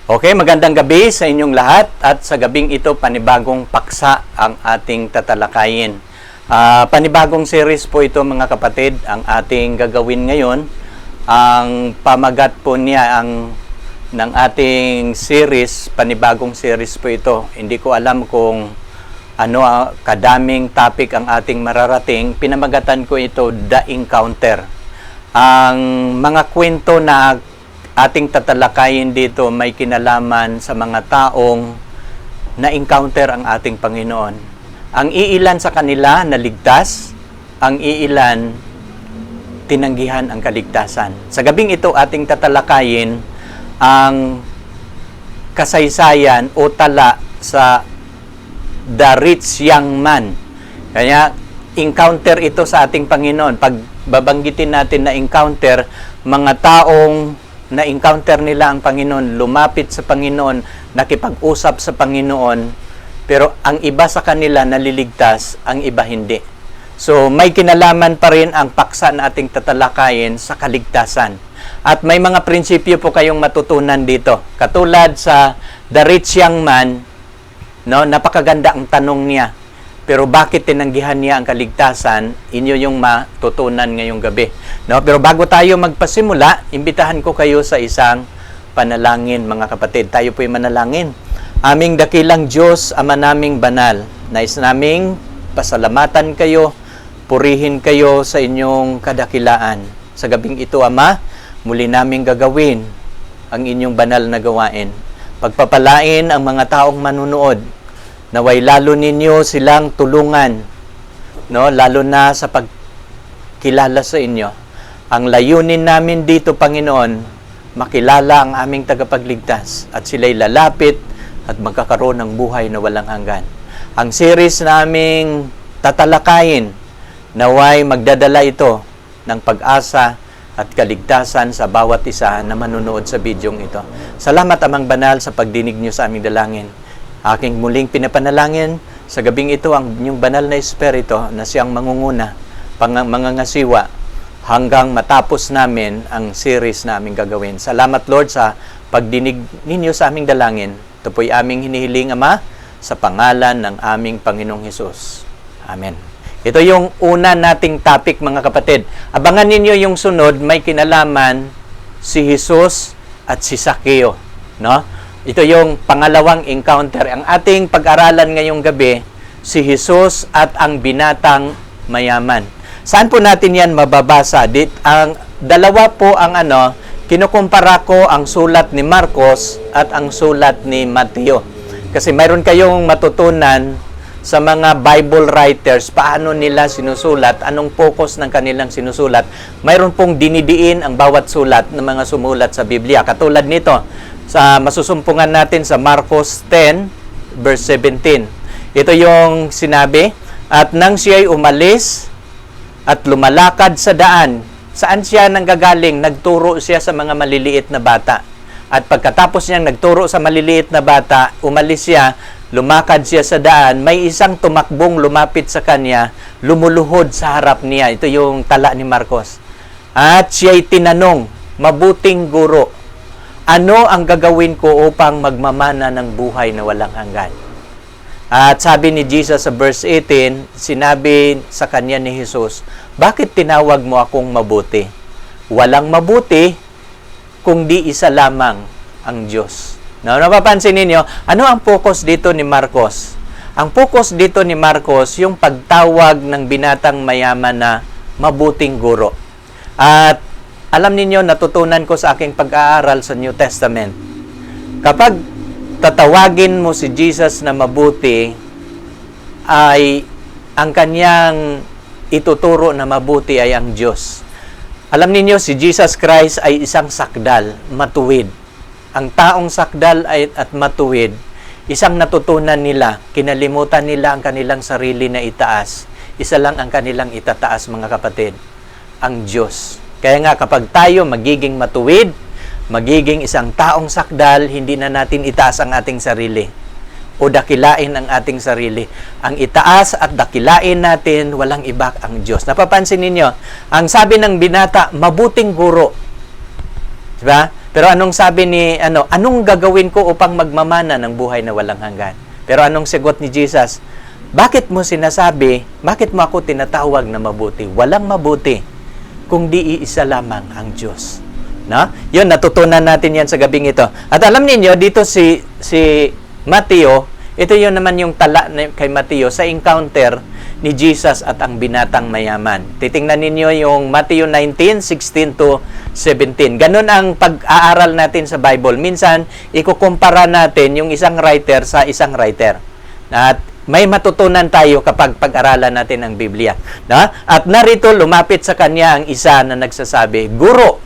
Okay, magandang gabi sa inyong lahat at sa gabing ito panibagong paksa ang ating tatalakayin. Panibagong series po ito mga kapatid ang ating gagawin ngayon. Ang pamagat po niya ng ating series, panibagong series po ito. Hindi ko alam kung kadaming topic ang ating mararating. Pinamagatan ko ito, The Encounter. Ang mga kwento na ating tatalakayin dito may kinalaman sa mga taong na-encounter ang ating Panginoon. Ang iilan sa kanila naligtas, ang iilan tinanggihan ang kaligtasan. Sa gabing ito ating tatalakayin ang kasaysayan o tala sa The Rich Young Man. Kaya encounter ito sa ating Panginoon. Pag babanggitin natin na encounter, mga taong na-encounter nila ang Panginoon, lumapit sa Panginoon, nakipag-usap sa Panginoon, pero ang iba sa kanila naliligtas, ang iba hindi. So, may kinalaman pa rin ang paksa na ating tatalakayin sa kaligtasan. At may mga prinsipyo po kayong matutunan dito. Katulad sa The Rich Young Man, napakaganda ang tanong niya. Pero bakit tinanggihan niya ang kaligtasan? Inyo yung matutunan ngayong gabi. Pero bago tayo magpasimula, imbitahan ko kayo sa isang panalangin, mga kapatid. Tayo po'y manalangin. Aming dakilang Diyos, Ama naming banal, nais naming pasalamatan kayo, purihin kayo sa inyong kadakilaan. Sa gabing ito, Ama, muli naming gagawin ang inyong banal na gawain. Pagpapalain ang mga taong manunood, naway lalo ninyo silang tulungan, lalo na sa pagkilala sa inyo. Ang layunin namin dito, Panginoon, makilala ang aming tagapagligtas at sila'y lalapit at magkakaroon ng buhay na walang hanggan. Ang series naming tatalakayin, naway magdadala ito ng pag-asa at kaligtasan sa bawat isa na manunood sa bidyong ito. Salamat, Amang Banal, sa pagdinig niyo sa aming dalangin. Aking muling pinapanalangin sa gabing ito ang inyong banal na espiritu na siyang mangunguna, mangangasiwa hanggang matapos namin ang series na aming gagawin. Salamat, Lord, sa pagdinig ninyo sa aming dalangin. Ito po'y aming hinihiling, Ama, sa pangalan ng aming Panginoong Hesus. Amen. Ito yung una nating topic, mga kapatid. Abangan ninyo yung sunod, may kinalaman si Jesus at si Sakeo, Ito yung pangalawang encounter. Ang ating pag-aralan ngayong gabi, si Jesus at ang binatang mayaman. Saan po natin yan mababasa? Ang dalawa po ang kinukumpara ko ang sulat ni Marcos at ang sulat ni Mateo. Kasi mayroon kayong matutunan sa mga Bible writers, paano nila sinusulat, anong focus ng kanilang sinusulat. Mayroon pong dinidiin ang bawat sulat ng mga sumulat sa Biblia. Katulad nito, sa masusumpungan natin sa Marcos 10, verse 17. Ito yung sinabi, at nang siya'y umalis at lumalakad sa daan, saan siya nanggagaling? Nagturo siya sa mga maliliit na bata. At pagkatapos niyang nagturo sa maliliit na bata, umalis siya, lumakad siya sa daan, may isang tumakbong lumapit sa kanya, lumuluhod sa harap niya. Ito yung tala ni Marcos. At siya'y tinanong, mabuting guro, ano ang gagawin ko upang magmamana ng buhay na walang hanggan? At sabi ni Jesus sa verse 18, sinabi sa kanya ni Jesus, bakit tinawag mo akong mabuti? Walang mabuti kung di isa lamang ang Diyos. Napapansin ninyo, ano ang focus dito ni Marcos? Ang focus dito ni Marcos, yung pagtawag ng binatang mayaman na mabuting guro. At alam ninyo, natutunan ko sa aking pag-aaral sa New Testament. Kapag tatawagin mo si Jesus na mabuti, ay ang kanyang ituturo na mabuti ay ang Diyos. Alam ninyo, si Jesus Christ ay isang sakdal, matuwid. Ang taong sakdal at matuwid, isang natutunan nila, kinalimutan nila ang kanilang sarili na itaas. Isa lang ang kanilang itataas, mga kapatid, ang Diyos. Kaya nga kapag tayo magiging matuwid, magiging isang taong sakdal, hindi na natin itaas ang ating sarili o dakilain ang ating sarili. Ang itaas at dakilain natin, walang iba ang Diyos. Napapansin ninyo, ang sabi ng binata, mabuting guro. Diba? Pero anong sabi ni, anong gagawin ko upang magmamana ng buhay na walang hanggan? Pero anong sagot ni Jesus? Bakit mo ako tinatawag na mabuti? Walang mabuti kung di iisa lamang ang Diyos. No? Yun, natutunan natin yan sa gabing ito. At alam niyo dito si Mateo, ito yun naman yung tala kay Mateo sa encounter ni Jesus at ang binatang mayaman. Titingnan ninyo yung Mateo 19:16 to 17. Ganun ang pag-aaral natin sa Bible. Minsan, ikukumpara natin yung isang writer sa isang writer. At may matutunan tayo kapag pag-aralan natin ang Biblia. At narito, lumapit sa kanya ang isa na nagsasabi, Guro,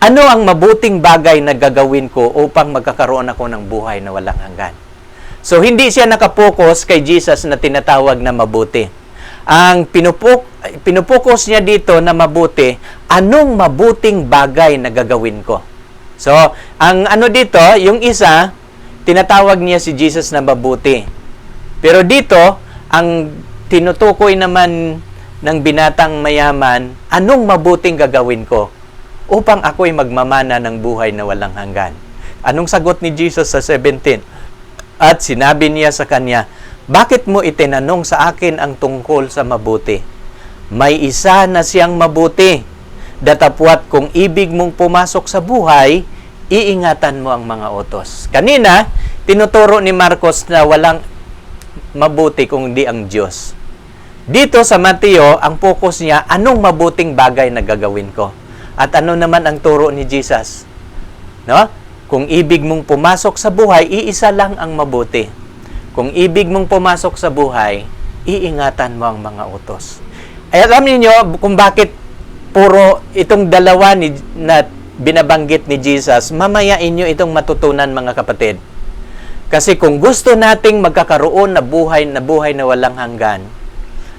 ano ang mabuting bagay na gagawin ko upang magkakaroon ako ng buhay na walang hanggan? So, hindi siya nakapokus kay Jesus na tinatawag na mabuti. Ang pinupokus niya dito na mabuti, anong mabuting bagay na gagawin ko? So, ang dito, yung isa, tinatawag niya si Jesus na mabuti. Pero dito, ang tinutukoy naman ng binatang mayaman, anong mabuting gagawin ko upang ako'y magmamana ng buhay na walang hanggan? Anong sagot ni Jesus sa 17? At sinabi niya sa kanya, bakit mo itinanong sa akin ang tungkol sa mabuti? May isa na siyang mabuti. Datapwat kung ibig mong pumasok sa buhay, iingatan mo ang mga utos. Kanina, tinuturo ni Marcos na walang mabuti kung hindi ang Diyos. Dito sa Mateo, ang focus niya, anong mabuting bagay na gagawin ko? At ano naman ang turo ni Jesus? No? Kung ibig mong pumasok sa buhay, iisa lang ang mabuti. Kung ibig mong pumasok sa buhay, iingatan mo ang mga utos. Ay alam niyo kung bakit puro itong dalawa na binabanggit ni Jesus, mamaya inyo itong matutunan mga kapatid. Kasi kung gusto nating magkakaroon na buhay na walang hanggan,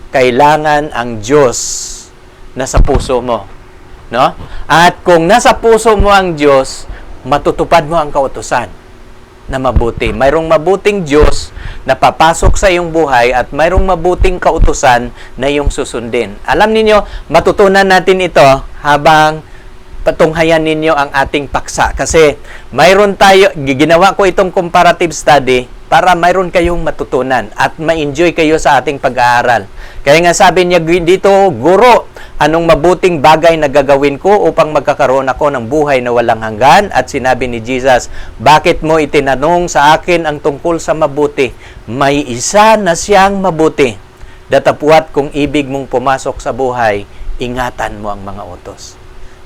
kailangan ang Diyos nasa puso mo. No? At kung nasa puso mo ang Diyos, matutupad mo ang kautusan na mabuti. Mayroong mabuting Diyos na papasok sa iyong buhay at mayroong mabuting kautusan na iyong susundin. Alam ninyo, matutunan natin ito habang patunghayan ninyo ang ating paksa. Kasi mayroon ginawa ko itong comparative study para mayroon kayong matutunan at ma-enjoy kayo sa ating pag-aaral. Kaya nga sabi niya dito, Guro, anong mabuting bagay na gagawin ko upang magkakaroon ako ng buhay na walang hanggan? At sinabi ni Jesus, bakit mo itinanong sa akin ang tungkol sa mabuti? May isa na siyang mabuti. Datapwat kung ibig mong pumasok sa buhay, ingatan mo ang mga utos.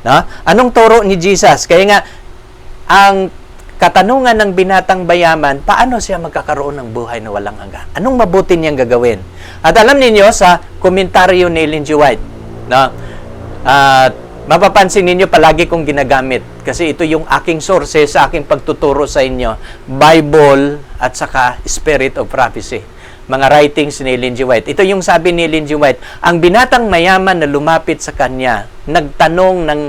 No? Anong turo ni Jesus? Kaya nga, ang katanungan ng binatang bayaman, paano siya magkakaroon ng buhay na walang hanggan? Anong mabuti niyang gagawin? At alam ninyo sa komentaryo ni Ellen G. White, no? Mapapansin ninyo palagi kong ginagamit kasi ito yung aking sources sa aking pagtuturo sa inyo, Bible at saka Spirit of Prophecy. Mga writings ni Ellen G. White. Ito yung sabi ni Ellen G. White, ang binatang mayaman na lumapit sa kanya, nagtanong ng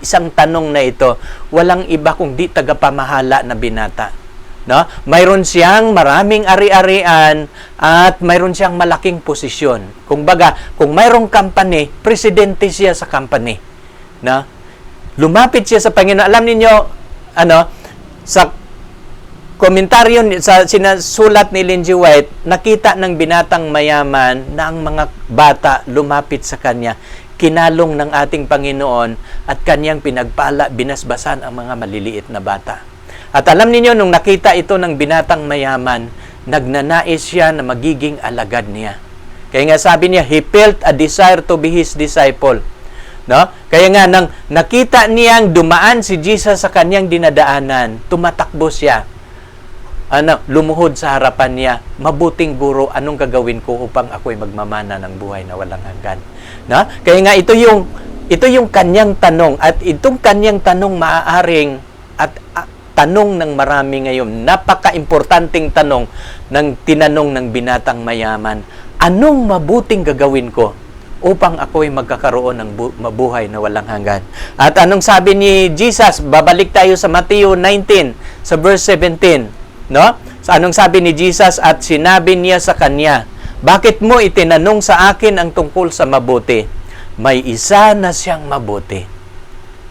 isang tanong na ito, walang iba kundi tagapamahala na binata. No? Mayroon siyang maraming ari-arian at mayroon siyang malaking posisyon. Kung mayroong company, presidente siya sa company. No? Lumapit siya sa Panginoon. Alam niyo sa komentaryo sa sinasulat ni Ellen G. White, nakita ng binatang mayaman na ang mga bata lumapit sa kanya, kinalong ng ating Panginoon at kanyang pinagpala, binasbasan ang mga maliliit na bata. At alam niyo nung nakita ito ng binatang mayaman, nagnanais siya na magiging alagad niya. Kaya nga sabi niya, he felt a desire to be his disciple. No? Kaya nga nang nakita niyang dumaan si Jesus sa kanyang dinadaanan, tumatakbo siya. Lumuhod sa harapan niya, mabuting guro, anong gagawin ko upang ako'y magmamana ng buhay na walang hanggan? No? Kaya nga ito yung kanyang tanong at itong kanyang tanong maaaring at tanong ng marami ngayon, napaka-importanting tanong ng tinanong ng binatang mayaman, anong mabuting gagawin ko upang ako'y magkakaroon ng mabuhay na walang hanggan? At anong sabi ni Jesus? Babalik tayo sa Mateo 19 sa verse 17. No? So, anong sabi ni Jesus? At sinabi niya sa kanya, bakit mo itinanong sa akin ang tungkol sa mabuti? May isa na siyang mabuti.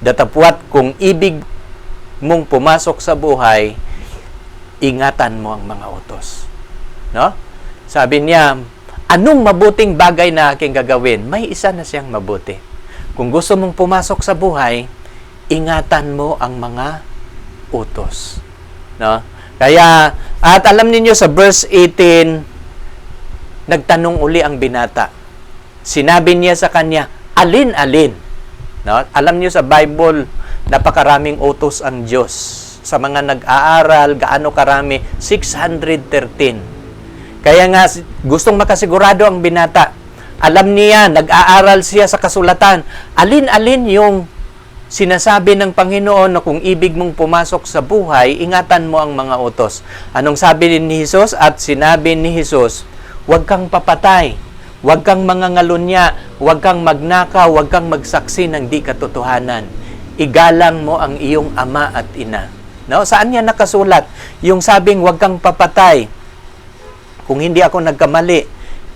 Datapwat kung ibig mong pumasok sa buhay, ingatan mo ang mga utos. No? Sabi niya, anong mabuting bagay na aking gagawin? May isa na siyang mabuti. Kung gusto mong pumasok sa buhay, ingatan mo ang mga utos. No? Kaya, at alam niyo sa verse 18, nagtanong uli ang binata. Sinabi niya sa kanya, alin-alin. No? Alam niyo sa Bible, napakaraming utos ang Diyos. Sa mga nag-aaral, gaano karami? 613. Kaya nga, gustong makasigurado ang binata. Alam niya, nag-aaral siya sa kasulatan. Alin-alin yung sinasabi ng Panginoon na kung ibig mong pumasok sa buhay, ingatan mo ang mga utos. Anong sabi ni Jesus? At sinabi ni Jesus, huwag kang papatay, huwag kang mangangalunya, huwag kang magnakaw, huwag kang magsaksi ng di katotohanan. Igalang mo ang iyong ama at ina. No? Saan niya nakasulat? Yung sabing huwag kang papatay. Kung hindi ako nagkamali,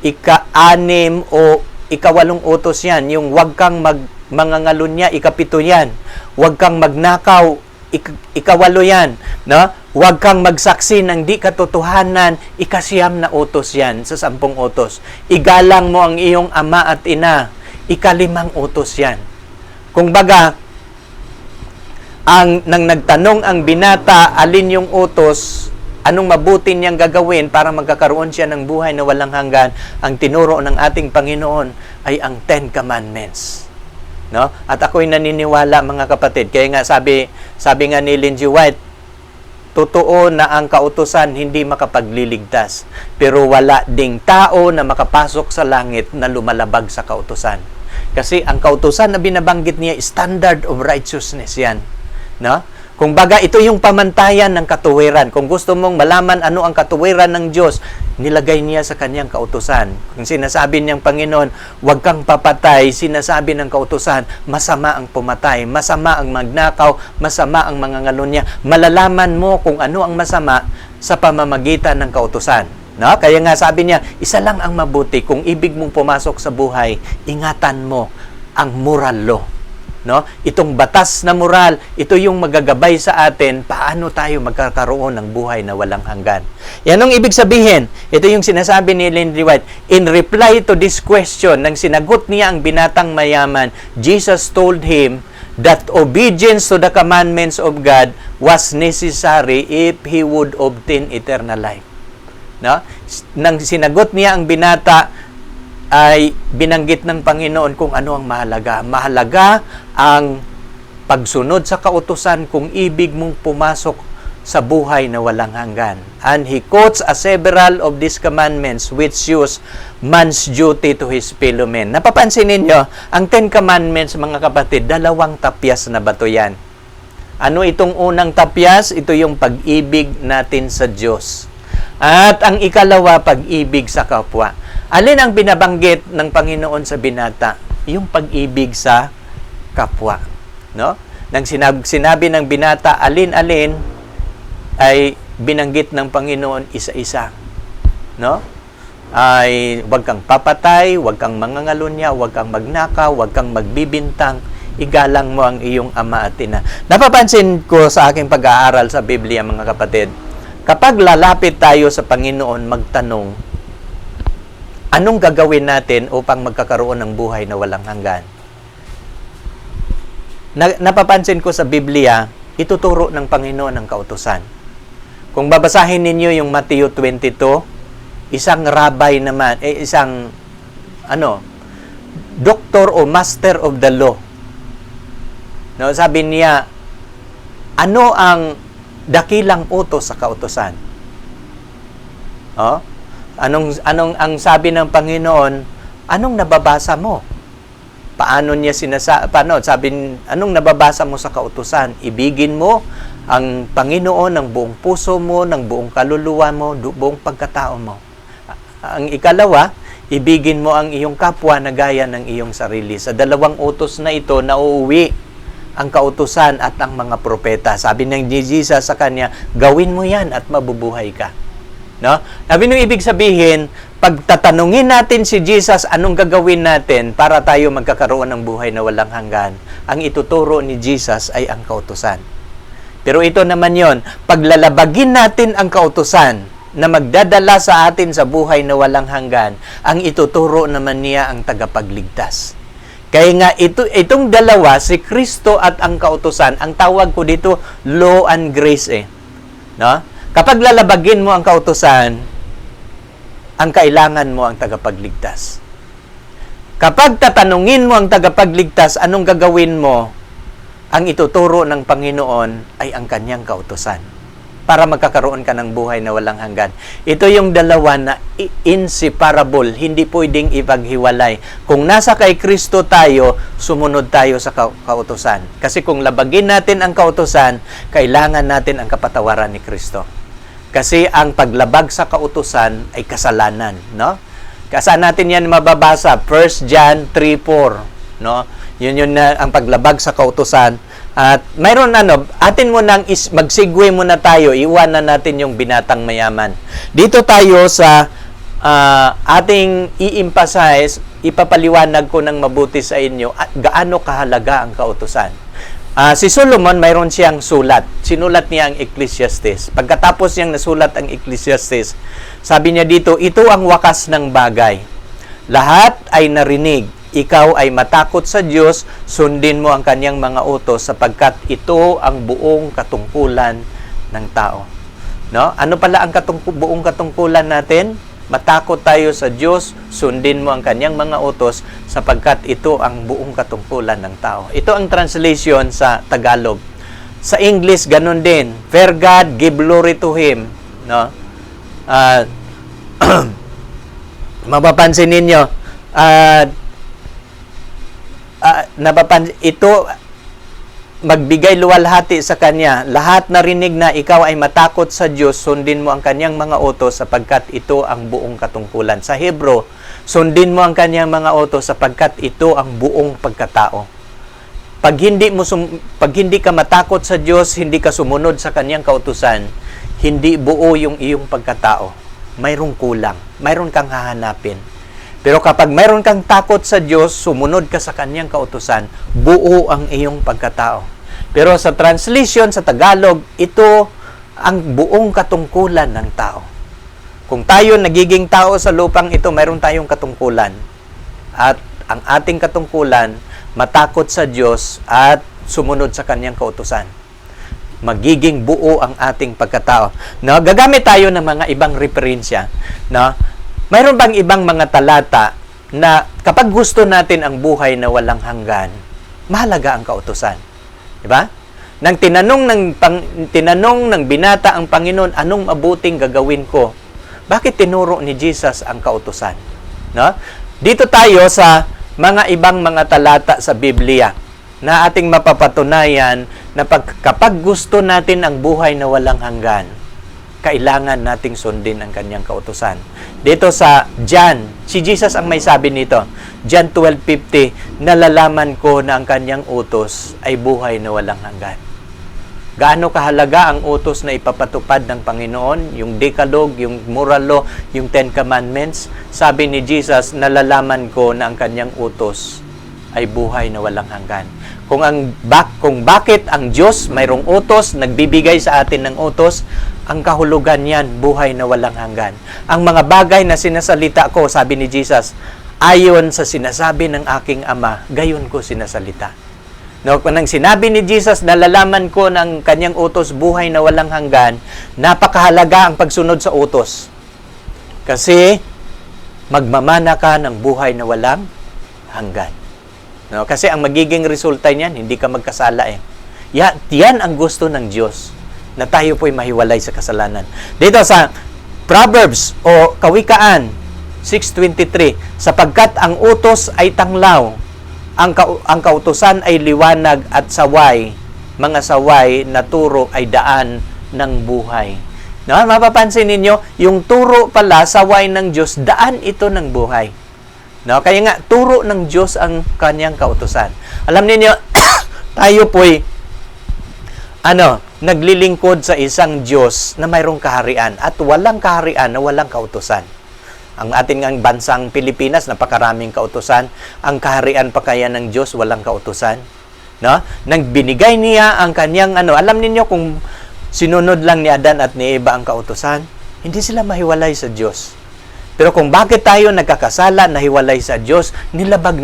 ika-6 o ika-8 utos yan. Yung huwag kang mangangalunya, ika-7 yan. Huwag kang magnakaw, ika-8 yan. No? Huwag kang magsaksi ng di katotohanan, ika-9 na utos yan sa 10 utos. Igalang mo ang iyong ama at ina, ika-5 utos yan. Kung baga, nang nagtanong ang binata, alin yung utos, anong mabuti niyang gagawin para magkakaroon siya ng buhay na walang hanggan, ang tinuro ng ating Panginoon ay ang 10 Commandments. No? At ako'y naniniwala, mga kapatid. Kaya nga sabi nga ni Ellen G. White, totoo na ang kautusan hindi makapagliligtas, pero wala ding tao na makapasok sa langit na lumalabag sa kautusan. Kasi ang kautusan na binabanggit niya, standard of righteousness yan. No? Kung baga, ito yung pamantayan ng katuwiran. Kung gusto mong malaman ano ang katuwiran ng Diyos, nilagay niya sa kanyang kautusan. Kung sinasabi niyang Panginoon, huwag kang papatay, sinasabi ng kautusan, masama ang pumatay, masama ang magnakaw, masama ang mangangalunya. Malalaman mo kung ano ang masama sa pamamagitan ng kautusan. No? Kaya nga sabi niya, isa lang ang mabuti. Kung ibig mong pumasok sa buhay, ingatan mo ang moral law. No? Itong batas na moral, ito yung magagabay sa atin paano tayo magkakaroon ng buhay na walang hanggan. Yan ang ibig sabihin. Ito yung sinasabi ni Ellen G. White. In reply to this question, nang sinagot niya ang binatang mayaman, Jesus told him that obedience to the commandments of God was necessary if he would obtain eternal life. No? Nang sinagot niya ang binata, ay binanggit ng Panginoon kung ano ang mahalaga. Mahalaga ang pagsunod sa kautusan kung ibig mong pumasok sa buhay na walang hanggan. And he quotes several of these commandments which use man's duty to his fellow men. Napapansin ninyo, ang 10 Commandments, mga kapatid, 2 tapyas na bato yan. Ano itong unang tapyas? Ito yung pag-ibig natin sa Diyos. At ang ikalawa, pag-ibig sa kapwa. Alin ang binabanggit ng Panginoon sa binata? Yung pag-ibig sa kapwa. No? Nang sinabi ng binata, alin-alin, ay binanggit ng Panginoon isa-isa. No? Ay huwag kang papatay, huwag kang mangangalunya, huwag kang magnakaw, huwag kang magbibintang, igalang mo ang iyong ama at ina. Napapansin ko sa aking pag-aaral sa Biblia, mga kapatid, kapag lalapit tayo sa Panginoon magtanong, anong gagawin natin upang magkakaroon ng buhay na walang hanggan? Napapansin ko sa Biblia, ituturo ng Panginoon ang kautusan. Kung babasahin ninyo yung Matthew 22, isang rabbi naman, isang doctor o master of the law. No, sabi niya, ano ang dakilang utos sa kautusan? Oh? Anong ang sabi ng Panginoon, anong nababasa mo? Paano niya anong nababasa mo sa kautusan? Ibigin mo ang Panginoon ng buong puso mo, ng buong kaluluwa mo, buong pagkatao mo. Ang ikalawa, ibigin mo ang iyong kapwa na gaya ng iyong sarili. Sa 2 utos na ito, nauuwi ang kautusan at ang mga propeta. Sabi ng Jesus sa kanya, gawin mo yan at mabubuhay ka. No? Sabi nung ibig sabihin, pagtatanungin natin si Jesus anong gagawin natin para tayo magkakaroon ng buhay na walang hanggan, ang ituturo ni Jesus ay ang kautusan. Pero ito naman yon, paglalabagin natin ang kautusan na magdadala sa atin sa buhay na walang hanggan, ang ituturo naman niya ang tagapagligtas. Kaya nga itong dalawa, si Kristo at ang kautusan, ang tawag ko dito, law and grace No? Kapag lalabagin mo ang kautusan, ang kailangan mo ang tagapagligtas. Kapag tatanungin mo ang tagapagligtas, anong gagawin mo? Ang ituturo ng Panginoon ay ang kanyang kautusan para magkakaroon ka ng buhay na walang hanggan. Ito yung dalawa na inseparable, hindi pwedeng ipaghiwalay. Kung nasa kay Kristo tayo, sumunod tayo sa kautusan. Kasi kung labagin natin ang kautusan, kailangan natin ang kapatawaran ni Kristo. Kasi ang paglabag sa kautusan ay kasalanan, no? Kasi natin yan mababasa, 1 John 3:4, no? Yun na ang paglabag sa kautusan. At mayroon atin mo nang mag-segue muna tayo, iwanan natin yung binatang mayaman. Dito tayo sa ating i-emphasize, ipapaliwanag ko ng mabuti sa inyo at gaano kahalaga ang kautusan. Si Solomon, mayroon siyang sulat. Sinulat niya ang Ecclesiastes. Pagkatapos niyang nasulat ang Ecclesiastes, sabi niya dito, ito ang wakas ng bagay. Lahat ay narinig. Ikaw ay matakot sa Diyos, sundin mo ang kanyang mga utos sapagkat ito ang buong katungkulan ng tao. No? Ano pala ang buong katungkulan natin? Matakot tayo sa Diyos, sundin mo ang kanyang mga utos sapagkat ito ang buong katungkulan ng tao. Ito ang translation sa Tagalog. Sa English, ganun din. Fear God, give glory to Him. No? Mapapansin ninyo, ito magbigay luwalhati sa Kanya. Lahat narinig na ikaw ay matakot sa Diyos, sundin mo ang Kanyang mga utos sapagkat ito ang buong katungkulan. Sa Hebro, sundin mo ang Kanyang mga utos sapagkat ito ang buong pagkatao. Pag hindi ka matakot sa Diyos, hindi ka sumunod sa Kanyang kautusan, hindi buo yung iyong pagkatao. Mayroong kulang, mayroon kang hahanapin. Pero kapag mayroon kang takot sa Diyos, sumunod ka sa Kanyang kautusan, buo ang iyong pagkatao. Pero sa translation sa Tagalog, ito ang buong katungkulan ng tao. Kung tayo nagiging tao sa lupang ito, mayroon tayong katungkulan. At ang ating katungkulan, matakot sa Diyos at sumunod sa Kanyang kautusan. Magiging buo ang ating pagkatao. No? Gagamit tayo ng mga ibang referensya. No? Mayroon bang ibang mga talata na kapag gusto natin ang buhay na walang hanggan, mahalaga ang kautusan. Diba? Nang tinanong ng binata ang Panginoon, anong mabuting gagawin ko? Bakit tinuro ni Jesus ang kautusan? No? Dito tayo sa mga ibang mga talata sa Biblia na ating mapapatunayan na kapag gusto natin ang buhay na walang hanggan, kailangan nating sundin ang Kanyang kautusan. Dito sa John, si Jesus ang may sabi nito. John 12:50, nalalaman ko na ang Kanyang utos ay buhay na walang hanggan. Gaano kahalaga ang utos na ipapatupad ng Panginoon, yung Decalogue, yung Moral Law, yung Ten Commandments. Sabi ni Jesus, nalalaman ko na ang Kanyang utos ay buhay na walang hanggan. Kung bakit ang Diyos mayroong utos, nagbibigay sa atin ng utos, ang kahulugan niyan, buhay na walang hanggan. Ang mga bagay na sinasalita ko, sabi ni Jesus, ayon sa sinasabi ng aking Ama, gayon ko sinasalita. No, nang sinabi ni Jesus, nalalaman ko ng Kanyang utos, buhay na walang hanggan, napakahalaga ang pagsunod sa utos. Kasi, magmamana ka ng buhay na walang hanggan. No, kasi ang magiging resulta niyan, hindi ka magkasala Yan ang gusto ng Diyos, na tayo po'y mahiwalay sa kasalanan. Dito sa Proverbs o Kawikaan 6:23, sapagkat ang utos ay tanglaw, ang kautusan ay liwanag at saway, mga saway na turo ay daan ng buhay. No, mapapansin ninyo, yung turo pala, saway ng Diyos, daan ito ng buhay. No, kaya nga turo ng Diyos ang Kanyang kautusan. Alam niyo, tayo po'y naglilingkod sa isang Diyos na mayroong kaharian at walang kaharian na walang kautusan. Ang ating bansang Pilipinas, napakaraming kautusan. Ang kaharian pa kaya ng Diyos, walang kautusan. No? Nang binigay niya ang kanyang alam ninyo kung sinunod lang ni Adan at ni Eva ang kautusan, hindi sila mahiwalay sa Diyos. Pero kung bakit tayo nagkakasala, nahiwalay sa Diyos, nilabag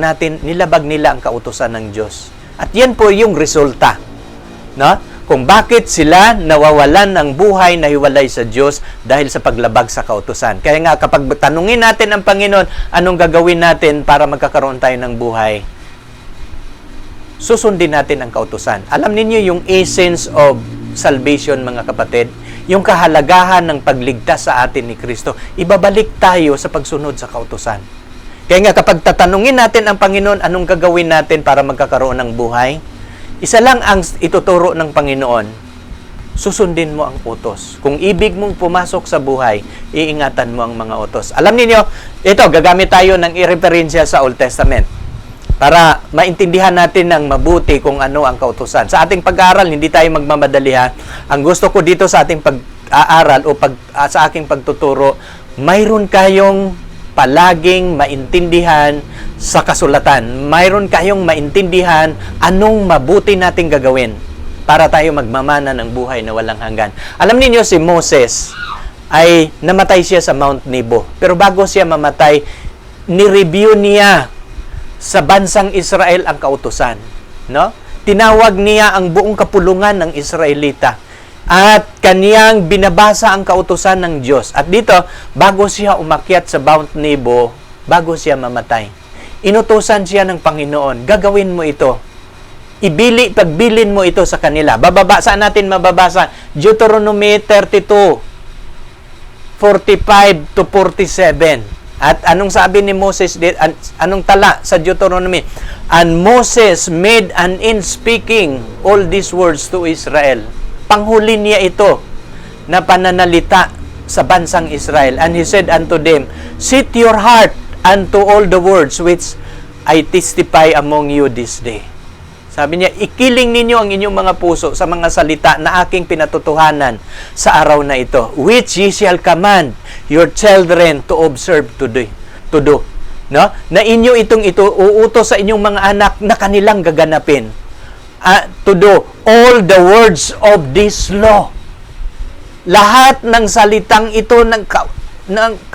nila ang kautusan ng Diyos. At yan po yung resulta. No? Kung bakit sila nawawalan ng buhay, nahiwalay sa Diyos dahil sa paglabag sa kautusan. Kaya nga kapag tanungin natin ang Panginoon, anong gagawin natin para magkakaroon tayo ng buhay? Susundin natin ang kautusan. Alam ninyo yung essence of salvation, mga kapatid, yung kahalagahan ng pagligtas sa atin ni Kristo, ibabalik tayo sa pagsunod sa kautusan. Kaya nga kapag tatanungin natin ang Panginoon, anong gagawin natin para magkakaroon ng buhay? Isa lang ang ituturo ng Panginoon, susundin mo ang utos. Kung ibig mong pumasok sa buhay, iingatan mo ang mga utos. Alam niyo, ito, gagamit tayo ng ireferensya sa Old Testament para maintindihan natin ng mabuti kung ano ang kautusan. Sa ating pag-aaral, hindi tayo magmamadali ha. Ang gusto ko dito sa ating pag-aaral o sa aking pagtuturo, mayroon kayong palaging maintindihan sa kasulatan. Mayroon kayong maintindihan anong mabuti nating gagawin para tayo magmamana ng buhay na walang hanggan. Alam niyo si Moses ay namatay siya sa Mount Nebo. Pero bago siya mamatay, ni-review niya sa bansang Israel ang kautusan, no? Tinawag niya ang buong kapulungan ng Israelita at kaniyang binabasa ang kautusan ng Diyos. At dito, bago siya umakyat sa Mount Nebo, bago siya mamatay, inutusan siya ng Panginoon, gagawin mo ito. Pagbilin mo ito sa kanila. Saan natin mababasa? Deuteronomy 32, 45 to 47. At anong sabi ni Moses, anong tala sa Deuteronomy? And Moses made an end speaking all these words to Israel. Panghuli niya ito na pananalita sa bansang Israel. And he said unto them, set your heart unto all the words which I testify among you this day. Sabi niya, ikiling ninyo ang inyong mga puso sa mga salita na aking pinatutuhanan sa araw na ito, which ye shall command your children to observe to do. No? Na inyo itong uutos sa inyong mga anak na kanilang gaganapin. To do all the words of this law. Lahat ng salitang ito ng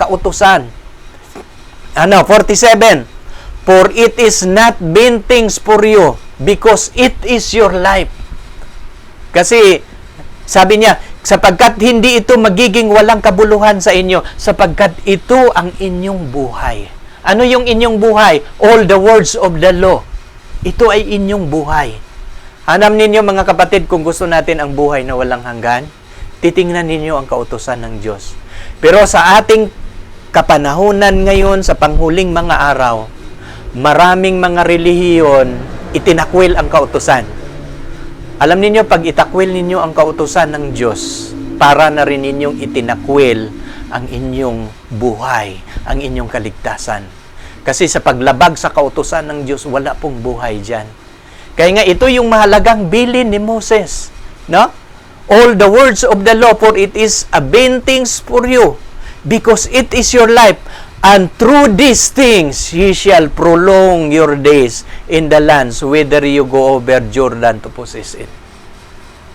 kautusan. 47. For it is not vain things for you, because it is your life. Kasi, sabi niya, sapagkat hindi ito magiging walang kabuluhan sa inyo, sapagkat ito ang inyong buhay. Ano yung inyong buhay? All the words of the law. Ito ay inyong buhay. Alam ninyo mga kapatid, kung gusto natin ang buhay na walang hanggan, titingnan ninyo ang kautusan ng Diyos. Pero sa ating kapanahunan ngayon, sa panghuling mga araw, maraming mga relihiyon, itinakwil ang kautusan. Alam niyo, pag itakwil ninyo ang kautusan ng Diyos, para na rin ninyong itinakwil ang inyong buhay, ang inyong kaligtasan. Kasi sa paglabag sa kautusan ng Diyos, wala pong buhay dyan. Kaya nga, ito yung mahalagang bilin ni Moses. No? All the words of the law, for it is a vain things for you, because it is your life. And through these things, ye shall prolong your days in the lands whither you go over Jordan to possess it.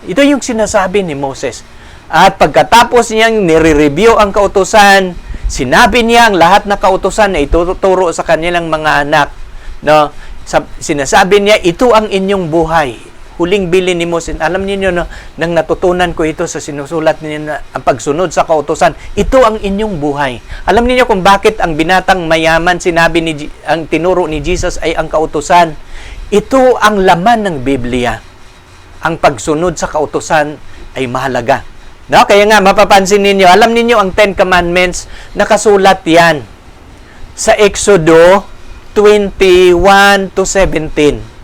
Ito yung sinasabi ni Moses. At pagkatapos niyang nire-review ang kautusan, sinabi niya ang lahat na kautusan na ituturo sa kanilang mga anak. No? Sinasabi niya, ito ang inyong buhay. Huling bilin ni Moses. Alam niyo, no, nang natutunan ko ito sa sinusulat niya na ang pagsunod sa kautusan, ito ang inyong buhay. Alam niyo kung bakit ang binatang mayaman, ang tinuro ni Jesus ay ang kautusan. Ito ang laman ng Biblia. Ang pagsunod sa kautusan ay mahalaga. No? Kaya nga, mapapansin ninyo, alam niyo ang 10 Commandments, nakasulat yan sa Exodo 21 to 17.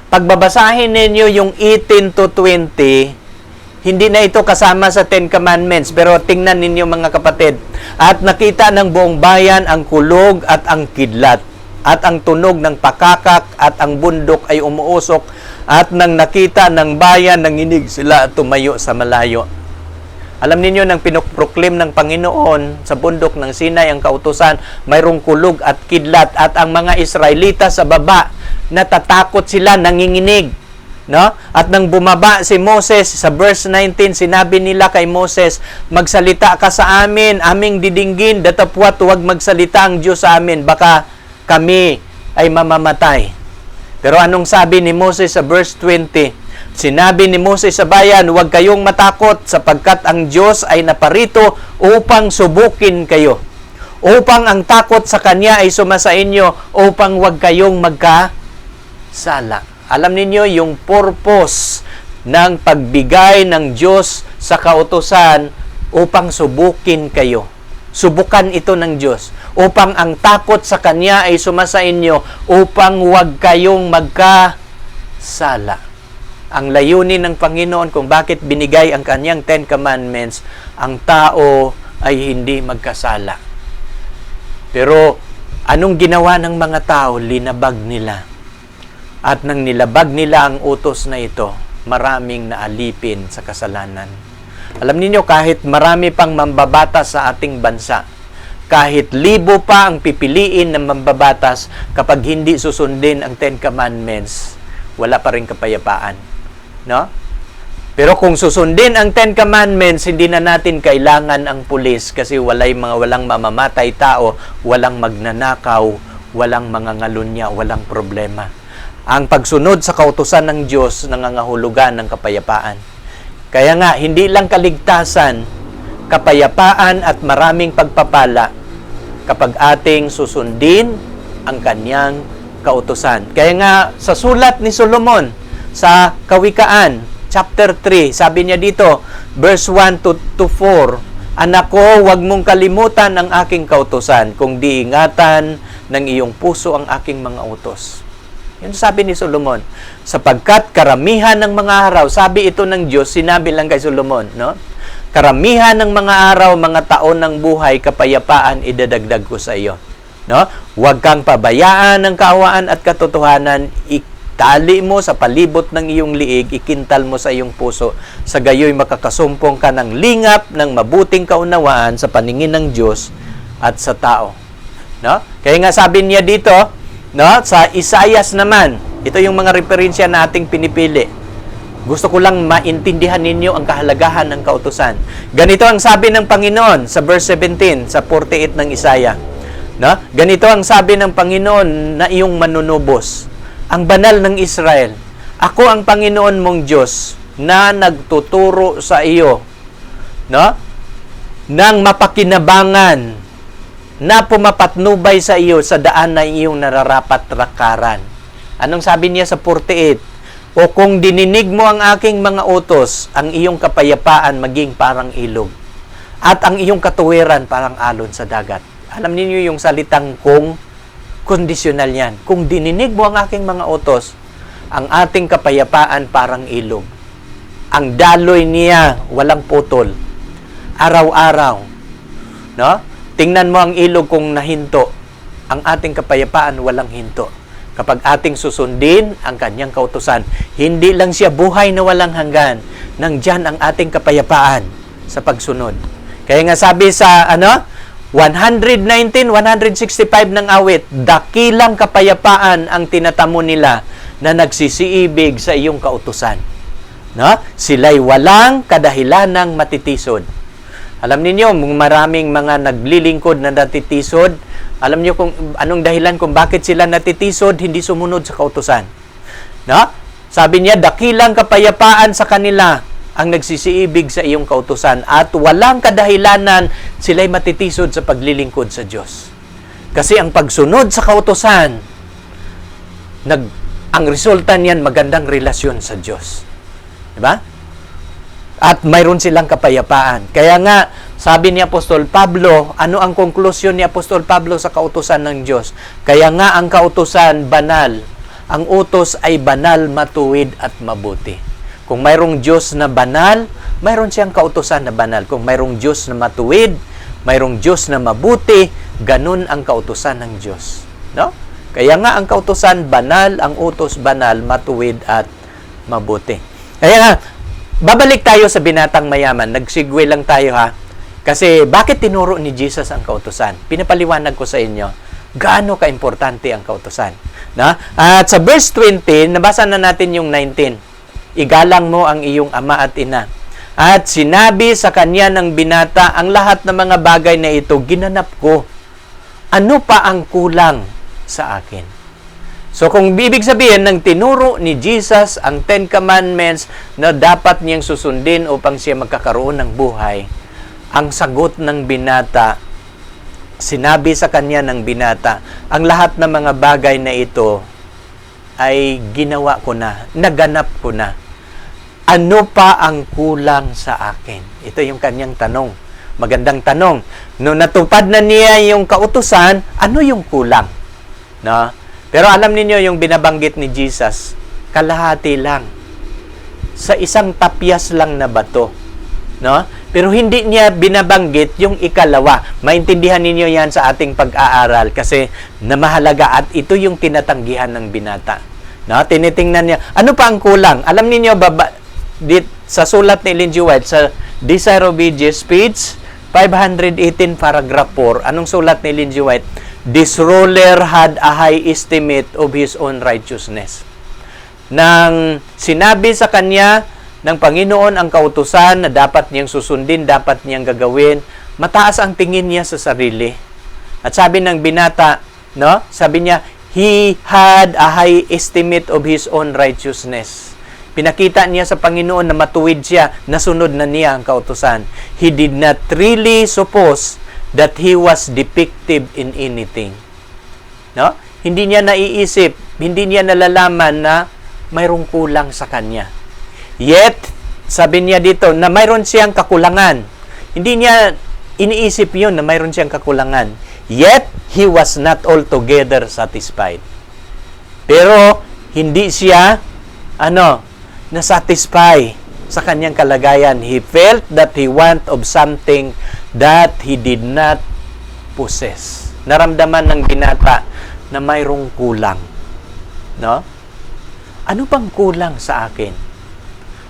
Pagbabasahin ninyo yung 18 to 20, hindi na ito kasama sa 10 Commandments. Pero tingnan ninyo mga kapatid. At nakita ng buong bayan ang kulog at ang kidlat, at ang tunog ng pakakak, at ang bundok ay umuusok. At nang nakita ng bayan, nanginig sila at tumayo sa malayo. Alam ninyo, nang pinoproclaim ng Panginoon sa bundok ng Sinai ang kautusan, mayroong kulog at kidlat, at ang mga Israelita sa baba, natatakot sila, nanginginig. No? At nang bumaba si Moses, sa verse 19, sinabi nila kay Moses, magsalita ka sa amin, aming didinggin, datapwat huwag magsalita ang Diyos sa amin, baka kami ay mamamatay. Pero anong sabi ni Moses sa verse 20? Sinabi ni Moses sa bayan, huwag kayong matakot sapagkat ang Diyos ay naparito upang subukin kayo. Upang ang takot sa Kanya ay sumasa inyo, upang huwag kayong magkasala. Alam ninyo, yung purpose ng pagbigay ng Diyos sa kautusan upang subukin kayo. Subukan ito ng Diyos. Upang ang takot sa Kanya ay sumasa inyo, upang huwag kayong magkasala. Ang layunin ng Panginoon kung bakit binigay ang Kanyang Ten Commandments, ang tao ay hindi magkasala. Pero anong ginawa ng mga tao? Linabag nila. At nang nilabag nila ang utos na ito, maraming naalipin sa kasalanan. Alam niyo, kahit marami pang mambabatas sa ating bansa, kahit libo pa ang pipiliin ng mambabatas, kapag hindi susundin ang Ten Commandments, wala pa rin kapayapaan. No? Pero kung susundin ang Ten Commandments, hindi na natin kailangan ang pulis kasi walang mamamatay tao, walang magnanakaw, walang mga ngalunya, walang problema. Ang pagsunod sa kautusan ng Diyos nangangahulugan ng kapayapaan. Kaya nga, hindi lang kaligtasan, kapayapaan at maraming pagpapala kapag ating susundin ang Kanyang kautusan. Kaya nga, sa sulat ni Solomon, sa Kawikaan, chapter 3, sabi niya dito, verse 1 to 4, Anak ko, huwag mong kalimutan ang aking kautusan, kung di ingatan ng iyong puso ang aking mga utos. Yun sabi ni Solomon. Sapagkat karamihan ng mga araw, sabi ito ng Diyos, sinabi lang kay Solomon, no? Karamihan ng mga araw, mga taon ng buhay, kapayapaan idadagdag ko sa iyo. No? Huwag kang pabayaan ng kaawaan at katotohanan, itali mo sa palibot ng iyong liig, ikintal mo sa iyong puso, sa gayoy makakasumpong ka ng lingap ng mabuting kaunawaan sa paningin ng Diyos at sa tao. No? Kaya nga sabi niya dito, no, sa Isaias naman, ito yung mga referensya na ating pinipili. Gusto ko lang maintindihan ninyo ang kahalagahan ng kautusan. Ganito ang sabi ng Panginoon sa verse 17, sa 48 ng Isaiah. No? Ganito ang sabi ng Panginoon na iyong manunubos, ang banal ng Israel. Ako ang Panginoon mong Diyos na nagtuturo sa iyo, no? Nang mapakinabangan, na pumapatnubay sa iyo sa daan na iyong nararapat rakaran. Anong sabi niya sa 48? O kung dininig mo ang aking mga utos, ang iyong kapayapaan maging parang ilog, at ang iyong katuwiran parang alon sa dagat. Alam niyo yung salitang kung, conditional yan. Kung dininig mo ang aking mga utos, ang ating kapayapaan parang ilog. Ang daloy niya walang putol. Araw-araw. No? Tingnan mo ang ilog kung nahinto. Ang ating kapayapaan walang hinto. Kapag ating susundin ang Kanyang kautusan, hindi lang siya buhay na walang hanggan. Nandyan ang ating kapayapaan sa pagsunod. Kaya nga sabi sa 119, 165 ng awit, dakilang kapayapaan ang tinatamo nila na nagsisiibig sa iyong kautusan. No? Sila'y walang kadahilanang matitisod. Alam niyo, maraming mga naglilingkod na natitisod. Alam niyo kung anong dahilan kung bakit sila natitisod, hindi sumunod sa kautusan. No? Sabi niya, dakilang kapayapaan sa kanila ang nagsisiibig sa iyong kautusan at walang kadahilanan sila'y matitisod sa paglilingkod sa Diyos. Kasi ang pagsunod sa kautusan, ang resulta niyan magandang relasyon sa Diyos. Diba? At mayroon silang kapayapaan. Kaya nga, sabi ni Apostol Pablo, ano ang konklusyon ni Apostol Pablo sa kautusan ng Diyos? Kaya nga ang kautusan banal. Ang utos ay banal, matuwid at mabuti. Kung mayroong Diyos na banal, mayroon siyang kautusan na banal. Kung mayroong Diyos na matuwid, mayroong Diyos na mabuti, ganun ang kautusan ng Diyos. No? Kaya nga ang kautusan banal, ang utos banal, matuwid at mabuti. Kaya nga, babalik tayo sa binatang mayaman. Nag-segue lang tayo ha. Kasi bakit tinuro ni Jesus ang kautusan? Pinapaliwanag ko sa inyo gaano ka-importante ang kautusan. Na? At sa verse 20, nabasa na natin yung 19. igalang mo ang iyong ama at ina. At sinabi sa kanya ng binata, ang lahat ng mga bagay na ito, ginanap ko. Ano pa ang kulang sa akin? So kung ibig sabihin ng tinuro ni Jesus ang Ten Commandments na dapat niyang susundin upang siya magkakaroon ng buhay, ang sagot ng binata, sinabi sa kanya ng binata, ang lahat ng mga bagay na ito ay ginawa ko na, naganap ko na. Ano pa ang kulang sa akin? Ito yung kanyang tanong. Magandang tanong. Nung natupad na niya yung kautusan, ano yung kulang? No? Pero alam niyo yung binabanggit ni Jesus, kalahati lang. Sa isang tapyas lang na bato. No? Pero hindi niya binabanggit yung ikalawa. Maintindihan ninyo yan sa ating pag-aaral kasi namahalaga at ito yung tinatanggihan ng binata. No? Tinitingnan niya, ano pa ang kulang? Alam niyo sa sulat ni Ellen G. White, sa Desire of Ages, page 518, paragraph 4, anong sulat ni Ellen G. White? This ruler had a high estimate of his own righteousness. Nang sinabi sa kanya ng Panginoon ang kautusan na dapat niyang susundin, dapat niyang gagawin, mataas ang tingin niya sa sarili. At sabi ng binata, no? Sabi niya, he had a high estimate of his own righteousness. Pinakita niya sa Panginoon na matuwid siya, nasunod na niya ang kautusan. He did not really suppose that he was defective in anything. No? Hindi niya naiisip, hindi niya nalalaman na mayroong kulang sa kanya. Yet, sabi niya dito na mayroon siyang kakulangan. Hindi niya iniisip yun na mayroon siyang kakulangan. Yet, he was not altogether satisfied. Pero, hindi siya, na-satisfy sa kanyang kalagayan. He felt that he want of something that he did not possess. Naramdaman ng binata na mayroong kulang. No? Ano bang kulang sa akin?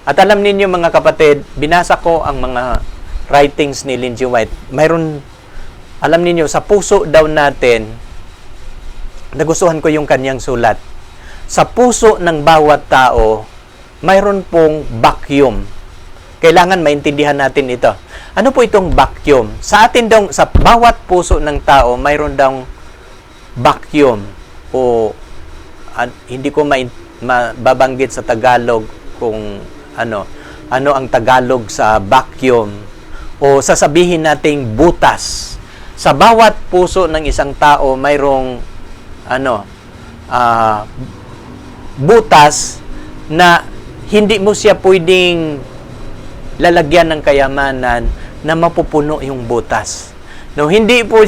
At alam ninyo mga kapatid, binasa ko ang mga writings ni Ellen G. White. Mayroon, alam ninyo, sa puso daw natin, nagustuhan ko yung kanyang sulat. Sa puso ng bawat tao, mayroon pong vacuum. Kailangan maintindihan natin ito. Ano po itong vacuum? Sa atin daw, sa bawat puso ng tao, mayroon daw vacuum. O hindi ko mababanggit sa Tagalog kung ano ang Tagalog sa vacuum. O sasabihin nating butas. Sa bawat puso ng isang tao, mayroong butas na hindi mo siya pwedeng lalagyan ng kayamanan na mapupuno yung butas. No, hindi mo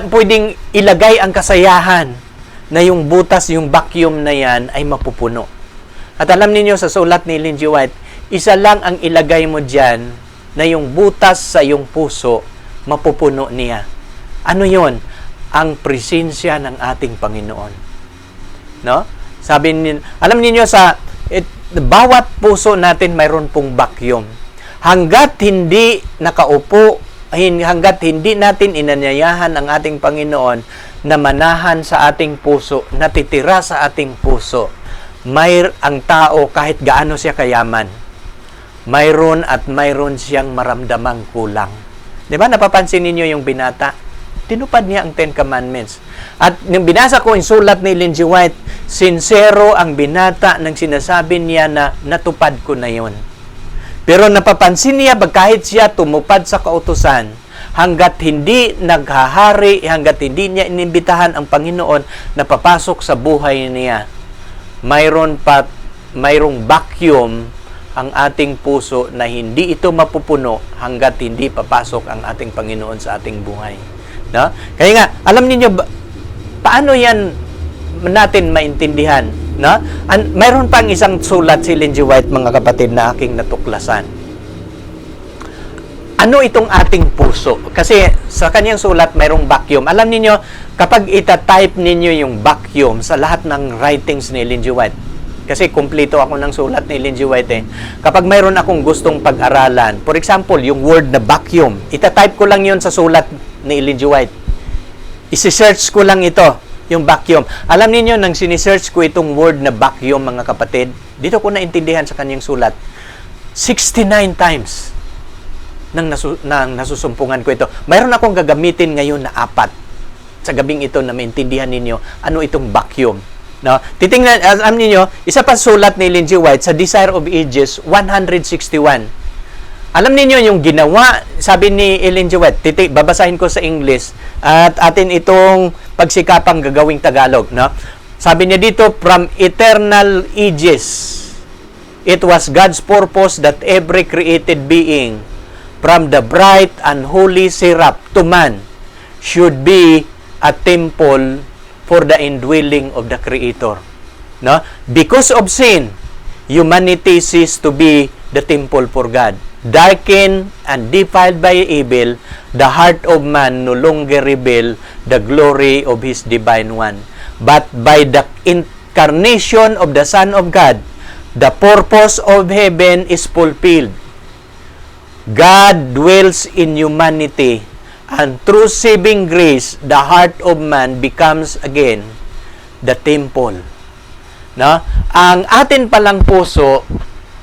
pwedeng ilagay ang kasayahan na yung butas, yung vacuum na yan ay mapupuno. At alam niyo sa sulat ni Ellen G. White, isa lang ang ilagay mo diyan na yung butas sa iyong puso mapupuno niya. Ano 'yon? Ang presensya ng ating Panginoon. No? Sabi niyo, alam niyo bawat puso natin mayroon pong vacuum. Hanggat hindi nakaupo, hanggat hindi natin inanyayahan ang ating Panginoon na manahan sa ating puso, natitira sa ating puso, ang tao kahit gaano siya kayaman, mayroon siyang maramdamang kulang. Di ba napapansin ninyo yung binata? Tinupad niya ang Ten Commandments. At nung binasa ko yung sulat ni Ellen G. White, sincero ang binata nang sinasabi niya na natupad ko na yon. Pero napapansin niya, kahit siya tumupad sa kautusan, hanggat hindi naghahari, hanggat hindi niya inimbitahan ang Panginoon na papasok sa buhay niya, mayroong vacuum ang ating puso na hindi ito mapupuno hanggat hindi papasok ang ating Panginoon sa ating buhay. No? Kaya nga, alam niyo paano yan natin maintindihan? No? Mayroon pang isang sulat si Ellen G. White, mga kapatid, na aking natuklasan. Ano itong ating puso? Kasi sa kanyang sulat, mayroong vacuum. Alam niyo kapag itatype ninyo yung vacuum sa lahat ng writings ni Ellen G. White, kasi kumpleto ako ng sulat ni Ellen G. White kapag mayroon akong gustong pag-aralan, for example, yung word na vacuum, itatype ko lang yun sa sulat ni Ellen G. White. Isi-search ko lang ito. Yung vacuum. Alam niyo nang sinisearch ko itong word na vacuum, mga kapatid, dito ko naintindihan sa kanyang sulat, 69 times nang nasusumpungan ko ito. Mayroon akong gagamitin ngayon na 4 sa gabing ito na maintindihan ninyo ano itong vacuum. No? Titingnan, alam niyo, isa pa sulat ni Ellen G. White sa Desire of Ages 161. Alam niyo yung ginawa, sabi ni Ellen G. White, babasahin ko sa English at atin itong pagsikapang gagawing Tagalog. No? Sabi niya dito, from eternal ages, it was God's purpose that every created being, from the bright and holy seraph to man, should be a temple for the indwelling of the Creator. No? Because of sin, humanity ceased to be the temple for God. Darkened and defiled by evil, the heart of man no longer reveal the glory of his divine one. But by the incarnation of the Son of God, the purpose of heaven is fulfilled. God dwells in humanity, and through saving grace, the heart of man becomes again the temple. No? Ang atin palang puso,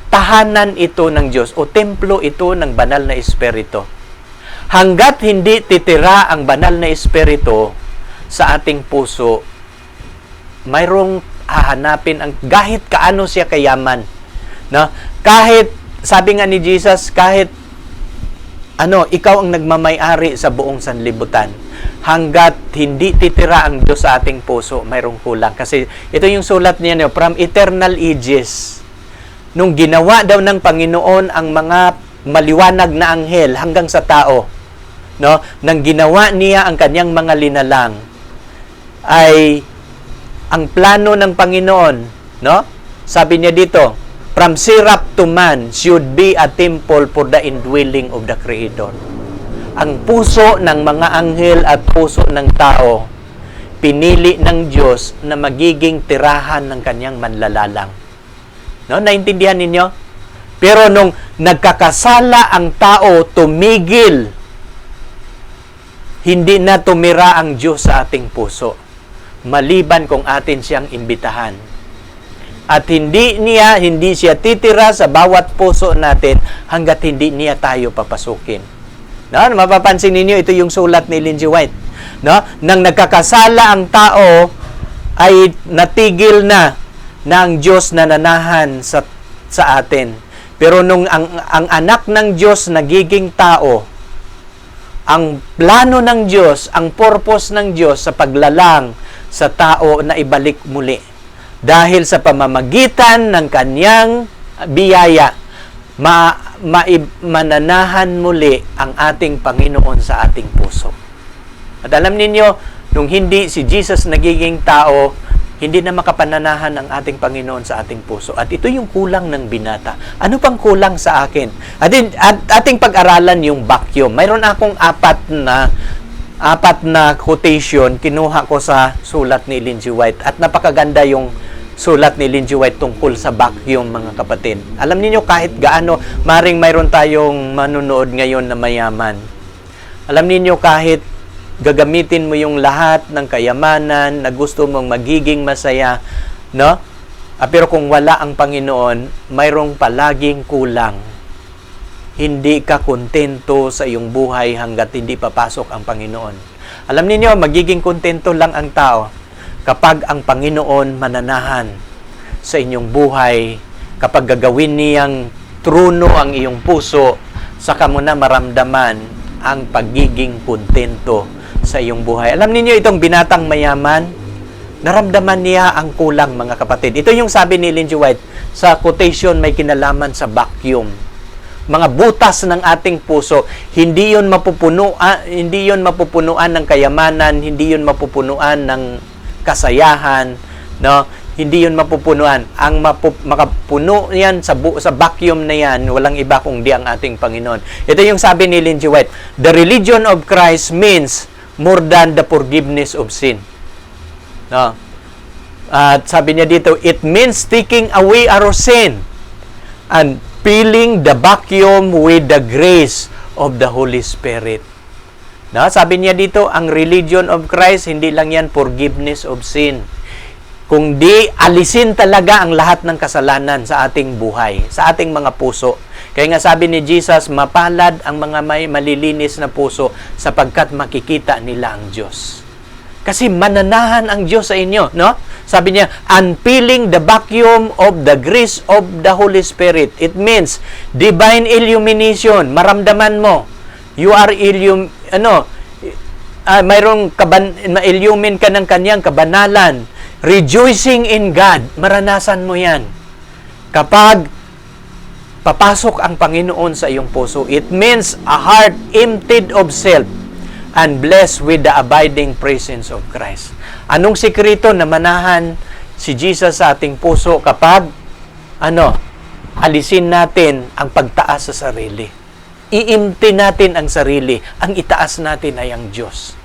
tahanan ito ng Diyos o templo ito ng banal na Espiritu. Hanggat hindi titira ang banal na Espiritu sa ating puso, mayroong hahanapin ang kahit kaano siya kayaman. No? Kahit, sabi nga ni Jesus, kahit ikaw ang nagmamay-ari sa buong sanlibutan. Hanggat hindi titira ang Diyos sa ating puso, mayroong kulang. Kasi ito yung sulat niya, from eternal ages. Nung ginawa daw ng Panginoon ang mga maliwanag na anghel hanggang sa tao, no? Nang ginawa niya ang kanyang mga linalang, ay ang plano ng Panginoon, no? Sabi niya dito, from seraph to man should be a temple for the indwelling of the Creator. Ang puso ng mga anghel at puso ng tao, pinili ng Diyos na magiging tirahan ng kanyang manlalalang. No? Naintindihan ninyo? Pero nung nagkakasala ang tao, tumigil. Hindi na tumira ang Diyos sa ating puso. Maliban kung atin siyang imbitahan. At hindi siya titira sa bawat puso natin hanggat hindi niya tayo papasukin. No? Mapapansin ninyo, ito yung sulat ni Ellen G. White. No? Nang nagkakasala ang tao, ay natigil na ang Diyos na nanahan sa atin. Pero nung ang anak ng Diyos nagiging tao, ang plano ng Diyos, ang purpose ng Diyos sa paglalang sa tao na ibalik muli. Dahil sa pamamagitan ng kanyang biyaya, mananahan muli ang ating Panginoon sa ating puso. At alam ninyo, nung hindi si Jesus nagiging tao, hindi na makapananahan ang ating Panginoon sa ating puso. At ito yung kulang ng binata. Ano pang kulang sa akin? At ating pag-aralan yung vacuum. Mayroon akong apat na quotation kinuha ko sa sulat ni Ellen G. White. At napakaganda yung sulat ni Ellen G. White tungkol sa vacuum, mga kapatid. Alam niyo kahit gaano, maring mayroon tayong manunood ngayon na mayaman. Alam niyo kahit gagamitin mo yung lahat ng kayamanan na gusto mong magiging masaya, no? Pero kung wala ang Panginoon, mayroong palaging kulang. Hindi ka kontento sa iyong buhay hanggat hindi papasok ang Panginoon. Alam niyo magiging kontento lang ang tao kapag ang Panginoon mananahan sa inyong buhay, kapag gagawin niyang truno ang iyong puso, saka mo na maramdaman ang pagiging kontento sa iyong buhay. Alam niyo itong binatang mayaman, naramdaman niya ang kulang, mga kapatid. Ito yung sabi ni Ellen G. White sa quotation may kinalaman sa vacuum. Mga butas ng ating puso, hindi yon mapupunuan ng kayamanan, hindi yon mapupunuan ng kasayahan, no? Hindi yun mapupunuan. Ang makapuno yan sa vacuum na yan, walang iba kundi ang ating Panginoon. Ito yung sabi ni Ellen G. White, the religion of Christ means more than the forgiveness of sin. No? At sabi niya dito, it means taking away our sin and filling the vacuum with the grace of the Holy Spirit. No? Sabi niya dito, ang religion of Christ, hindi lang yan forgiveness of sin. Kung di, alisin talaga ang lahat ng kasalanan sa ating buhay, sa ating mga puso. Kaya nga sabi ni Jesus, mapalad ang mga may malilinis na puso sapagkat makikita nila ang Diyos. Kasi mananahan ang Diyos sa inyo, no? Sabi niya, unpeeling the vacuum of the grace of the Holy Spirit. It means divine illumination. Maramdaman mo. You are mayroong ma-illumine ka ng kanyang kabanalan. Rejoicing in God. Maranasan mo yan. Kapag papasok ang Panginoon sa iyong puso, it means a heart emptied of self and blessed with the abiding presence of Christ. Anong sikreto na manahan si Jesus sa ating puso kapag alisin natin ang pagtaas sa sarili. I-empty natin ang sarili. Ang itaas natin ay ang Diyos.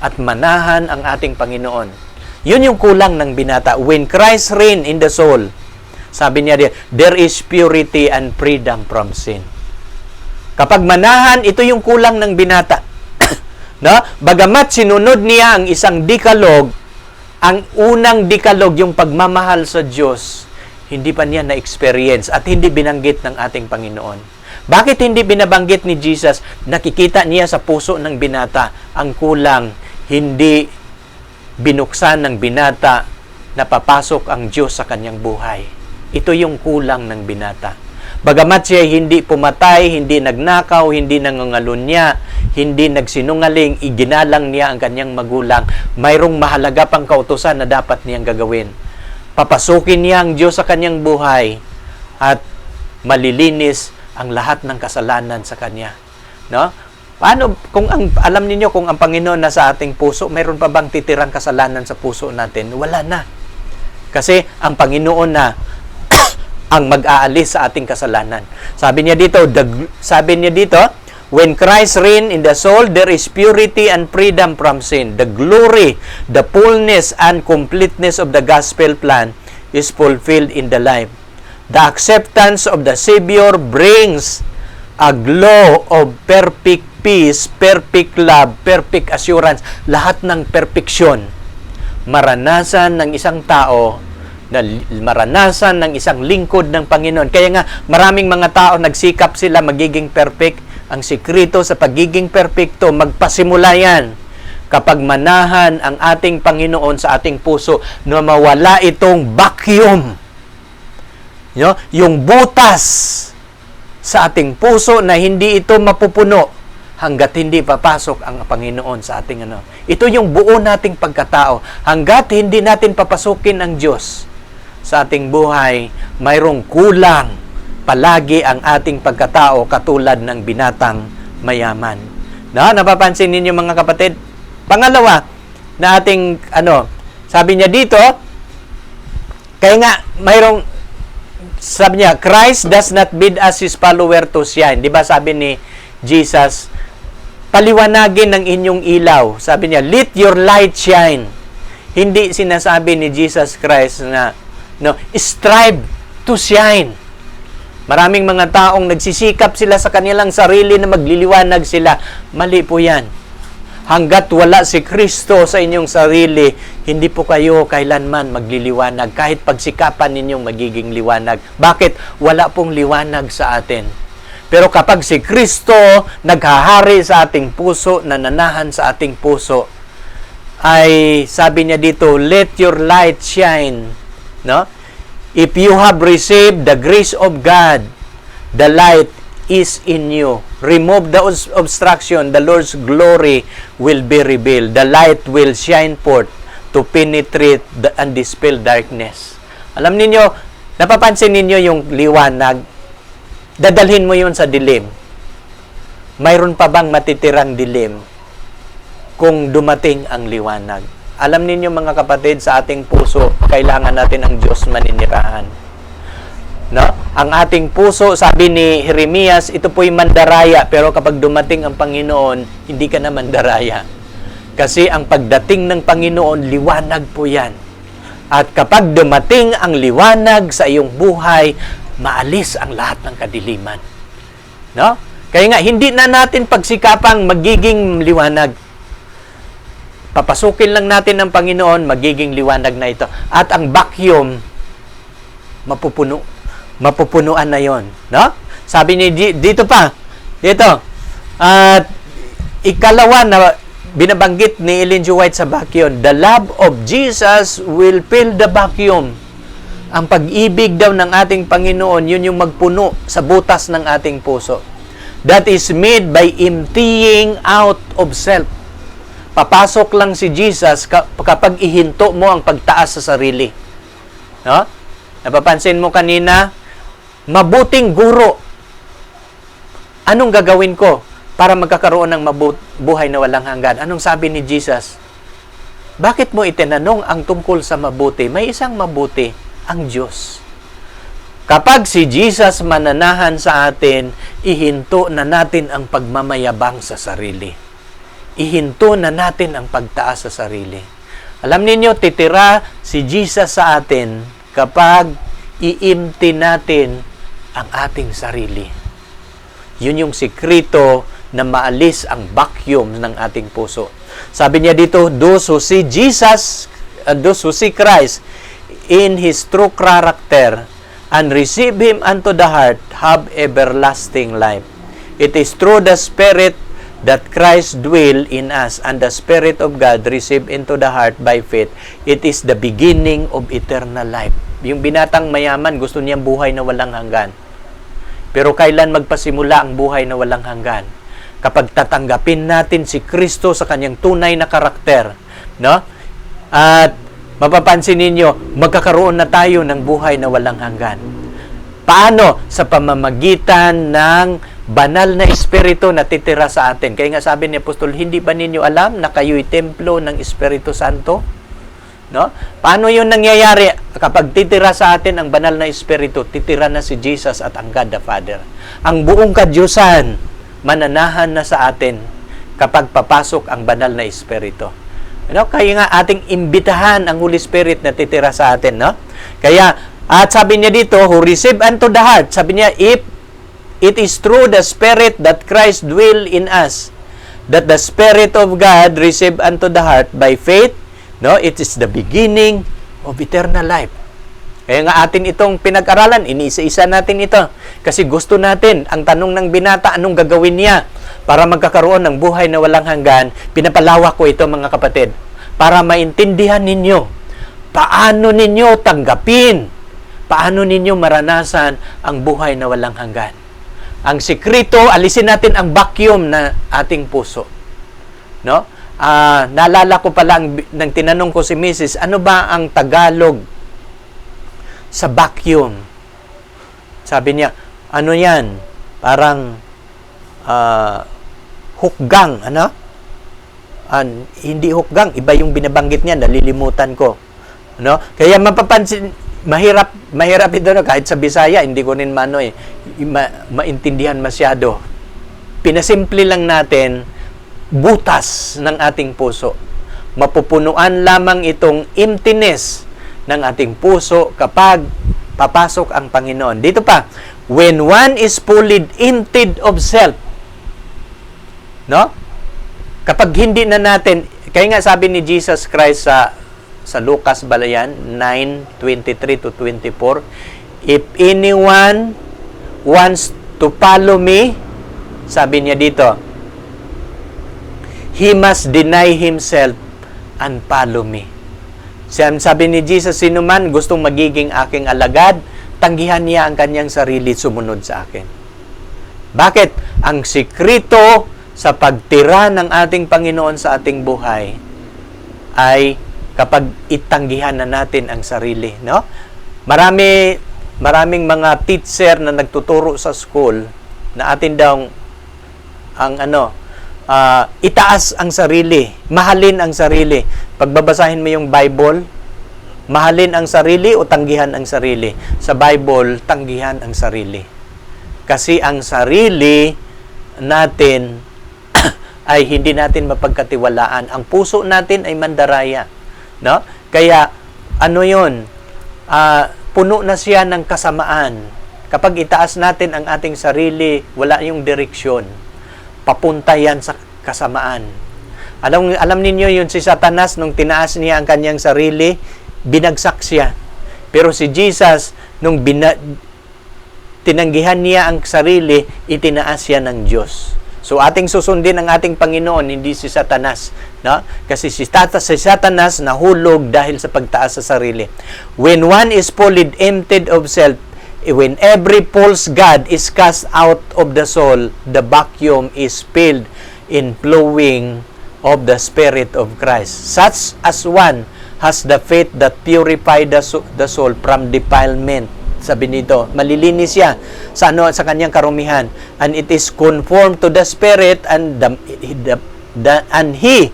At manahan ang ating Panginoon. Yun yung kulang ng binata. When Christ reign in the soul, sabi niya, there is purity and freedom from sin. Kapag manahan, ito yung kulang ng binata. No? Bagamat sinunod niya ang isang dikalog, ang unang dikalog, yung pagmamahal sa Diyos, hindi pa niya na-experience at hindi binanggit ng ating Panginoon. Bakit hindi binabanggit ni Jesus? Nakikita niya sa puso ng binata ang kulang, hindi binuksan ng binata na papasok ang Diyos sa kanyang buhay. Ito yung kulang ng binata. Bagamat siya hindi pumatay, hindi nagnakaw, hindi nangangalunya, hindi nagsinungaling, iginalang niya ang kanyang magulang, mayroong mahalaga pang kautusan na dapat niyang gagawin. Papasukin niya ang Diyos sa kanyang buhay at malilinis ang lahat ng kasalanan sa kanya. No? Paano, alam niyo kung ang Panginoon na sa ating puso, mayroon pa bang titirang kasalanan sa puso natin? Wala na. Kasi ang Panginoon na ang mag-aalis sa ating kasalanan. Sabi niya dito, when Christ reign in the soul, there is purity and freedom from sin. The glory, the fullness and completeness of the gospel plan is fulfilled in the life. The acceptance of the Savior brings a glow of perfect peace, perfect love, perfect assurance. Lahat ng perfeksyon maranasan ng isang tao, na maranasan ng isang lingkod ng Panginoon. Kaya nga, maraming mga tao nagsikap sila magiging perfect. Ang sikreto sa pagiging perfecto, magpasimula yan kapag manahan ang ating Panginoon sa ating puso na mawala itong vacuum. Yung butas sa ating puso na hindi ito mapupuno hanggat hindi papasok ang Panginoon sa ating Ito yung buo nating pagkatao. Hanggat hindi natin papasukin ang Diyos sa ating buhay, mayroong kulang palagi ang ating pagkatao katulad ng binatang mayaman. Napapansin ninyo mga kapatid? Pangalawa, na ating, sabi niya dito, kaya nga, sabi niya, Christ does not bid us His follower to shine. Di ba sabi ni Jesus, paliwanagin ng inyong ilaw. Sabi niya, let your light shine. Hindi sinasabi ni Jesus Christ na, strive to shine. Maraming mga taong nagsisikap sila sa kanilang sarili na magliliwanag sila. Mali po yan. Hanggat wala si Kristo sa inyong sarili, hindi po kayo kailanman magliliwanag. Kahit pagsikapan ninyong magiging liwanag. Bakit? Wala pong liwanag sa atin. Pero kapag si Kristo naghahari sa ating puso, nananahan sa ating puso, ay sabi niya dito, let your light shine. If you have received the grace of God, the light is in you. Remove the obstruction, the Lord's glory will be revealed. The light will shine forth to penetrate and dispel darkness. Alam ninyo, napapansin ninyo yung liwanag, dadalhin mo yun sa dilim. Mayroon pa bang matitirang dilim kung dumating ang liwanag? Alam ninyo mga kapatid, sa ating puso, kailangan natin ang Diyos maninirahan. Ang ating puso, sabi ni Jeremias, ito po'y mandaraya, pero kapag dumating ang Panginoon, hindi ka na mandaraya. Kasi ang pagdating ng Panginoon, liwanag po yan. At kapag dumating ang liwanag sa iyong buhay, maalis ang lahat ng kadiliman. Kaya nga, hindi na natin pagsikapang magiging liwanag. Papasukin lang natin ng Panginoon, magiging liwanag na ito. At ang vacuum, mapupunuan na yon, no? Sabi ni dito at ikalawa na binabanggit ni Ellen G. White sa vacuum, the love of Jesus will fill the vacuum. Ang pag-ibig daw ng ating Panginoon, yun yung magpuno sa butas ng ating puso. That is made by emptying out of self. Papasok lang si Jesus kapag ihinto mo ang pagtaas sa sarili. No? Napapansin mo kanina, mabuting guro. Anong gagawin ko para magkakaroon ng buhay na walang hanggan? Anong sabi ni Jesus? Bakit mo itinanong ang tungkol sa mabuti? May isang mabuti, ang Diyos. Kapag si Jesus mananahan sa atin, ihinto na natin ang pagmamayabang sa sarili. Ihinto na natin ang pagtaas sa sarili. Alam ninyo, titira si Jesus sa atin kapag i-empty natin ang ating sarili. Yun yung sikreto na maalis ang vacuum ng ating puso. Sabi niya dito, those who see Christ in His true character and receive Him unto the heart have everlasting life. It is through the Spirit that Christ dwell in us, and the Spirit of God receive into the heart by faith. It is the beginning of eternal life. Yung binatang mayaman, gusto niyang buhay na walang hanggan. Pero kailan magpasimula ang buhay na walang hanggan? Kapag tatanggapin natin si Kristo sa kanyang tunay na karakter, no? At mapapansin ninyo, magkakaroon na tayo ng buhay na walang hanggan. Paano? Sa pamamagitan ng banal na Espiritu na titira sa atin. Kaya nga sabi ni Apostol, hindi ba ninyo alam na kayo'y templo ng Espiritu Santo? No? Paano yun nangyayari? Kapag titira sa atin ang banal na Espiritu, titira na si Jesus at ang God the Father. Ang buong kadyusan, mananahan na sa atin kapag papasok ang banal na Espiritu. No? Kaya nga ating imbitahan ang Holy Spirit na titira sa atin. No? Kaya, at sabi niya dito, who receive unto the heart, sabi niya, if it is through the Spirit that Christ dwell in us, that the Spirit of God receive unto the heart by faith, no, it is the beginning of eternal life. Kaya nga atin itong pinag-aralan, iniisa-isa natin ito. Kasi gusto natin, ang tanong ng binata, anong gagawin niya para magkakaroon ng buhay na walang hanggan? Pinapalawak ko ito mga kapatid, para maintindihan ninyo, paano ninyo tanggapin, paano ninyo maranasan ang buhay na walang hanggan. Ang sikreto, alisin natin ang vacuum na ating puso. No? Naalala ko pala nang tinanong ko si Mrs., ano ba ang Tagalog sa vacuum? Sabi niya, ano yan? Parang hukgang, ano? Hindi hukgang, iba yung binabanggit niya, nalilimutan ko. No? Kaya mapapansin, mahirap ito, no? Kahit sa Bisaya, hindi ko rin maintindihan masyado. Pinasimple lang natin, butas ng ating puso. Mapupunuan lamang itong emptiness ng ating puso kapag papasok ang Panginoon. Dito pa, when one is fully emptied of self, no? Kapag hindi na natin, kaya nga sabi ni Jesus Christ sa Lucas Balayan 9:23 to 24, if anyone wants to follow me, sabi niya dito, he must deny himself and follow me. Sabi ni Jesus, sino man gustong magiging aking alagad, tanggihan niya ang kanyang sarili, sumunod sa akin. Bakit? Ang sikreto sa pagtira ng ating Panginoon sa ating buhay ay kapag itanggihan na natin ang sarili. No? Maraming mga teacher na nagtuturo sa school na atin daw itaas ang sarili, mahalin ang sarili. Pagbabasahin mo yung Bible, mahalin ang sarili o tanggihan ang sarili. Sa Bible, tanggihan ang sarili. Kasi ang sarili natin ay hindi natin mapagkatiwalaan. Ang puso natin ay mandaraya. No? Kaya, ano yun? Puno na siya ng kasamaan. Kapag itaas natin ang ating sarili, wala yung direksyon. Papunta yan sa kasamaan. Alam ninyo yun si Satanas, nung tinaas niya ang kanyang sarili, binagsak siya. Pero si Jesus, nung tinanggihan niya ang sarili, itinaas siya ng Diyos. So ating susundin ang ating Panginoon, hindi si Satanas, no? Kasi si Satanas nahulog dahil sa pagtaas sa sarili. When one is fully emptied of self, when every false god is cast out of the soul, the vacuum is filled in flowing of the Spirit of Christ. Such as one has the faith that purify the soul from defilement. Sabi nito, malilinis siya sa kanyang karumihan, and it is conformed to the Spirit, and he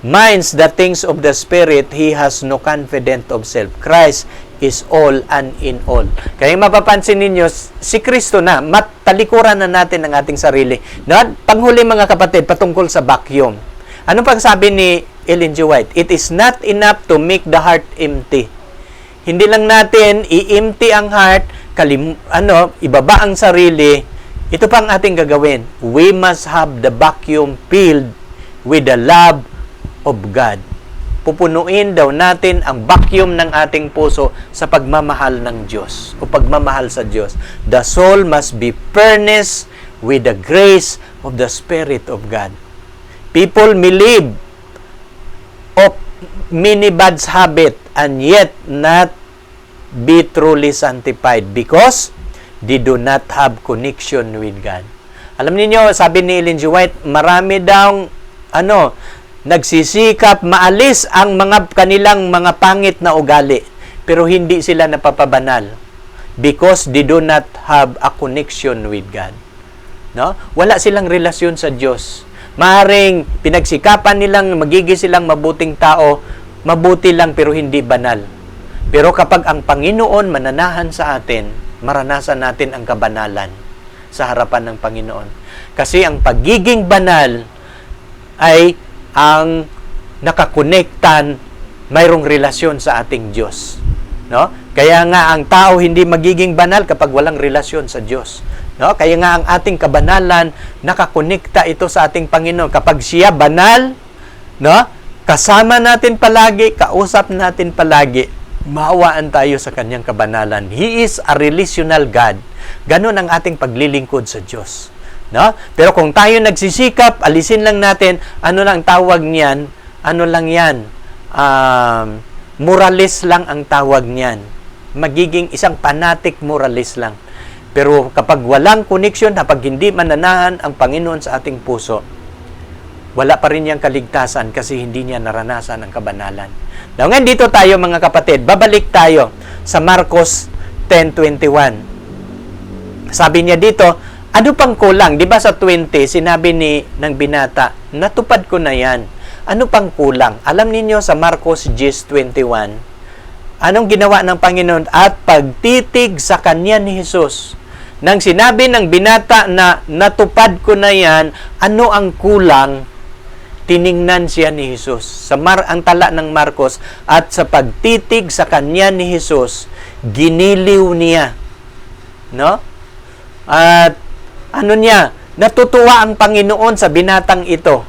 minds the things of the Spirit. He has no confidence of self. Christ is all and in all. Kaya mapapansin ninyo, si Kristo na, talikuran na natin ang ating sarili. Panghuli mga kapatid, patungkol sa vacuum. Ano pang sabi ni Ellen G. White? It is not enough to make the heart empty. Hindi lang natin i-empty ang heart, ibaba ang sarili. Ito pang ating gagawin. We must have the vacuum filled with the love of God. Pupunuin daw natin ang vacuum ng ating puso sa pagmamahal ng Diyos o pagmamahal sa Diyos. The soul must be furnished with the grace of the Spirit of God. People may live of many bad habits and yet not be truly sanctified because they do not have connection with God. Alam niyo, sabi ni Ellen G. White, marami daw nagsisikap maalis ang kanilang mga pangit na ugali, pero hindi sila napapabanal because they do not have a connection with God. No? Wala silang relasyon sa Diyos. Maring pinagsikapan nilang magiging silang mabuting tao, mabuti lang pero hindi banal. Pero kapag ang Panginoon mananahan sa atin, maranasan natin ang kabanalan sa harapan ng Panginoon. Kasi ang pagiging banal ay ang nakakonektan, mayroong relasyon sa ating Diyos. No? Kaya nga ang tao hindi magiging banal kapag walang relasyon sa Diyos. No? Kaya nga ang ating kabanalan, nakakonekta ito sa ating Panginoon. Kapag siya banal, no? Kasama natin palagi, kausap natin palagi, maawaan tayo sa kanyang kabanalan. He is a relational God. Ganon ang ating paglilingkod sa Diyos. No? Pero kung tayo nagsisikap, alisin lang natin, ano lang tawag niyan? Ano lang yan? Moralist lang ang tawag niyan. Magiging isang fanatic moralist lang. Pero kapag walang connection, kapag hindi mananahan ang Panginoon sa ating puso, wala pa rin niyang kaligtasan kasi hindi niya naranasan ang kabanalan. Now, ngayon dito tayo mga kapatid, babalik tayo sa Marcos 10:21. Sabi niya dito, ano pang kulang? Di ba sa 20, sinabi ng binata, natupad ko na yan. Ano pang kulang? Alam niyo sa Marcos 10:21, anong ginawa ng Panginoon? At pagtitig sa kanya ni Jesus, nang sinabi ng binata na natupad ko na yan, ano ang kulang? Tiningnan siya ni Jesus. Ang tala ng Marcos, at sa pagtitig sa kanya ni Jesus, giniliw niya. No? At natutuwa ang Panginoon sa binatang ito.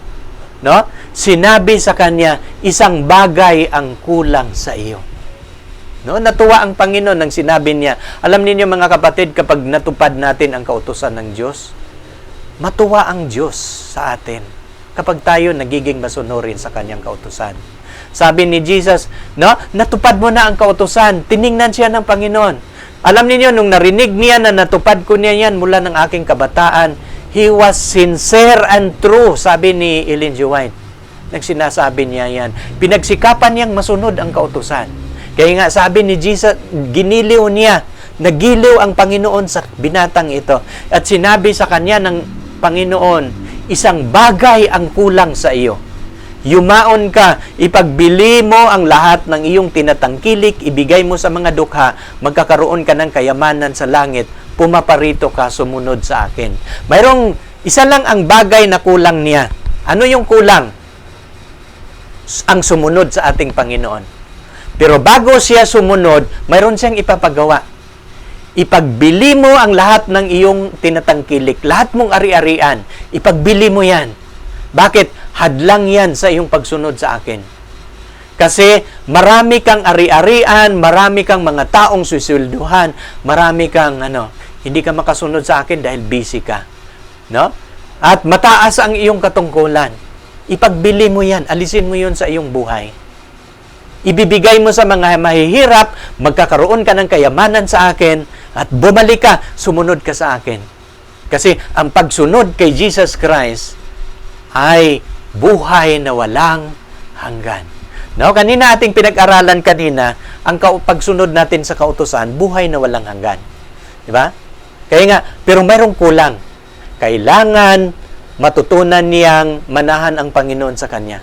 No? Sinabi sa kanya, isang bagay ang kulang sa iyo. No? Natuwa ang Panginoon nang sinabi niya. Alam niyo mga kapatid, kapag natupad natin ang kautusan ng Diyos, matuwa ang Diyos sa atin kapag tayo nagiging masunurin sa kanyang kautusan. Sabi ni Jesus, no? Natupad mo na ang kautusan. Tiningnan siya ng Panginoon. Alam niyo, nung narinig niya na natupad ko niya yan mula ng aking kabataan, he was sincere and true, sabi ni Ellen G. White. Nagsinasabi niya yan. Pinagsikapan niyang masunod ang kautusan. Kaya nga sabi ni Jesus, giniliw niya, nagiliw ang Panginoon sa binatang ito. At sinabi sa kanya ng Panginoon, isang bagay ang kulang sa iyo. Yumaon ka, ipagbili mo ang lahat ng iyong tinatangkilik, ibigay mo sa mga dukha, magkakaroon ka ng kayamanan sa langit, pumaparito ka, sumunod sa akin. Mayroong isa lang ang bagay na kulang niya. Ano yung kulang? Ang sumunod sa ating Panginoon. Pero bago siya sumunod, mayroon siyang ipapagawa. Ipagbili mo ang lahat ng iyong tinatangkilik, lahat mong ari-arian, ipagbili mo yan. Bakit? Hadlang yan sa iyong pagsunod sa akin. Kasi marami kang ari-arian, marami kang mga taong susulduhan, marami kang hindi ka makasunod sa akin dahil busy ka. No? At mataas ang iyong katungkulan. Ipagbili mo yan, alisin mo yun sa iyong buhay. Ibibigay mo sa mga mahihirap, magkakaroon ka ng kayamanan sa akin, at bumalik ka, sumunod ka sa akin. Kasi ang pagsunod kay Jesus Christ ay buhay na walang hanggan. No, kanina ating pinag-aralan kanina, ang pagsunod natin sa kautusan, buhay na walang hanggan. Di ba? Kaya nga, pero mayroong kulang. Kailangan matutunan niyang manahan ang Panginoon sa kanya.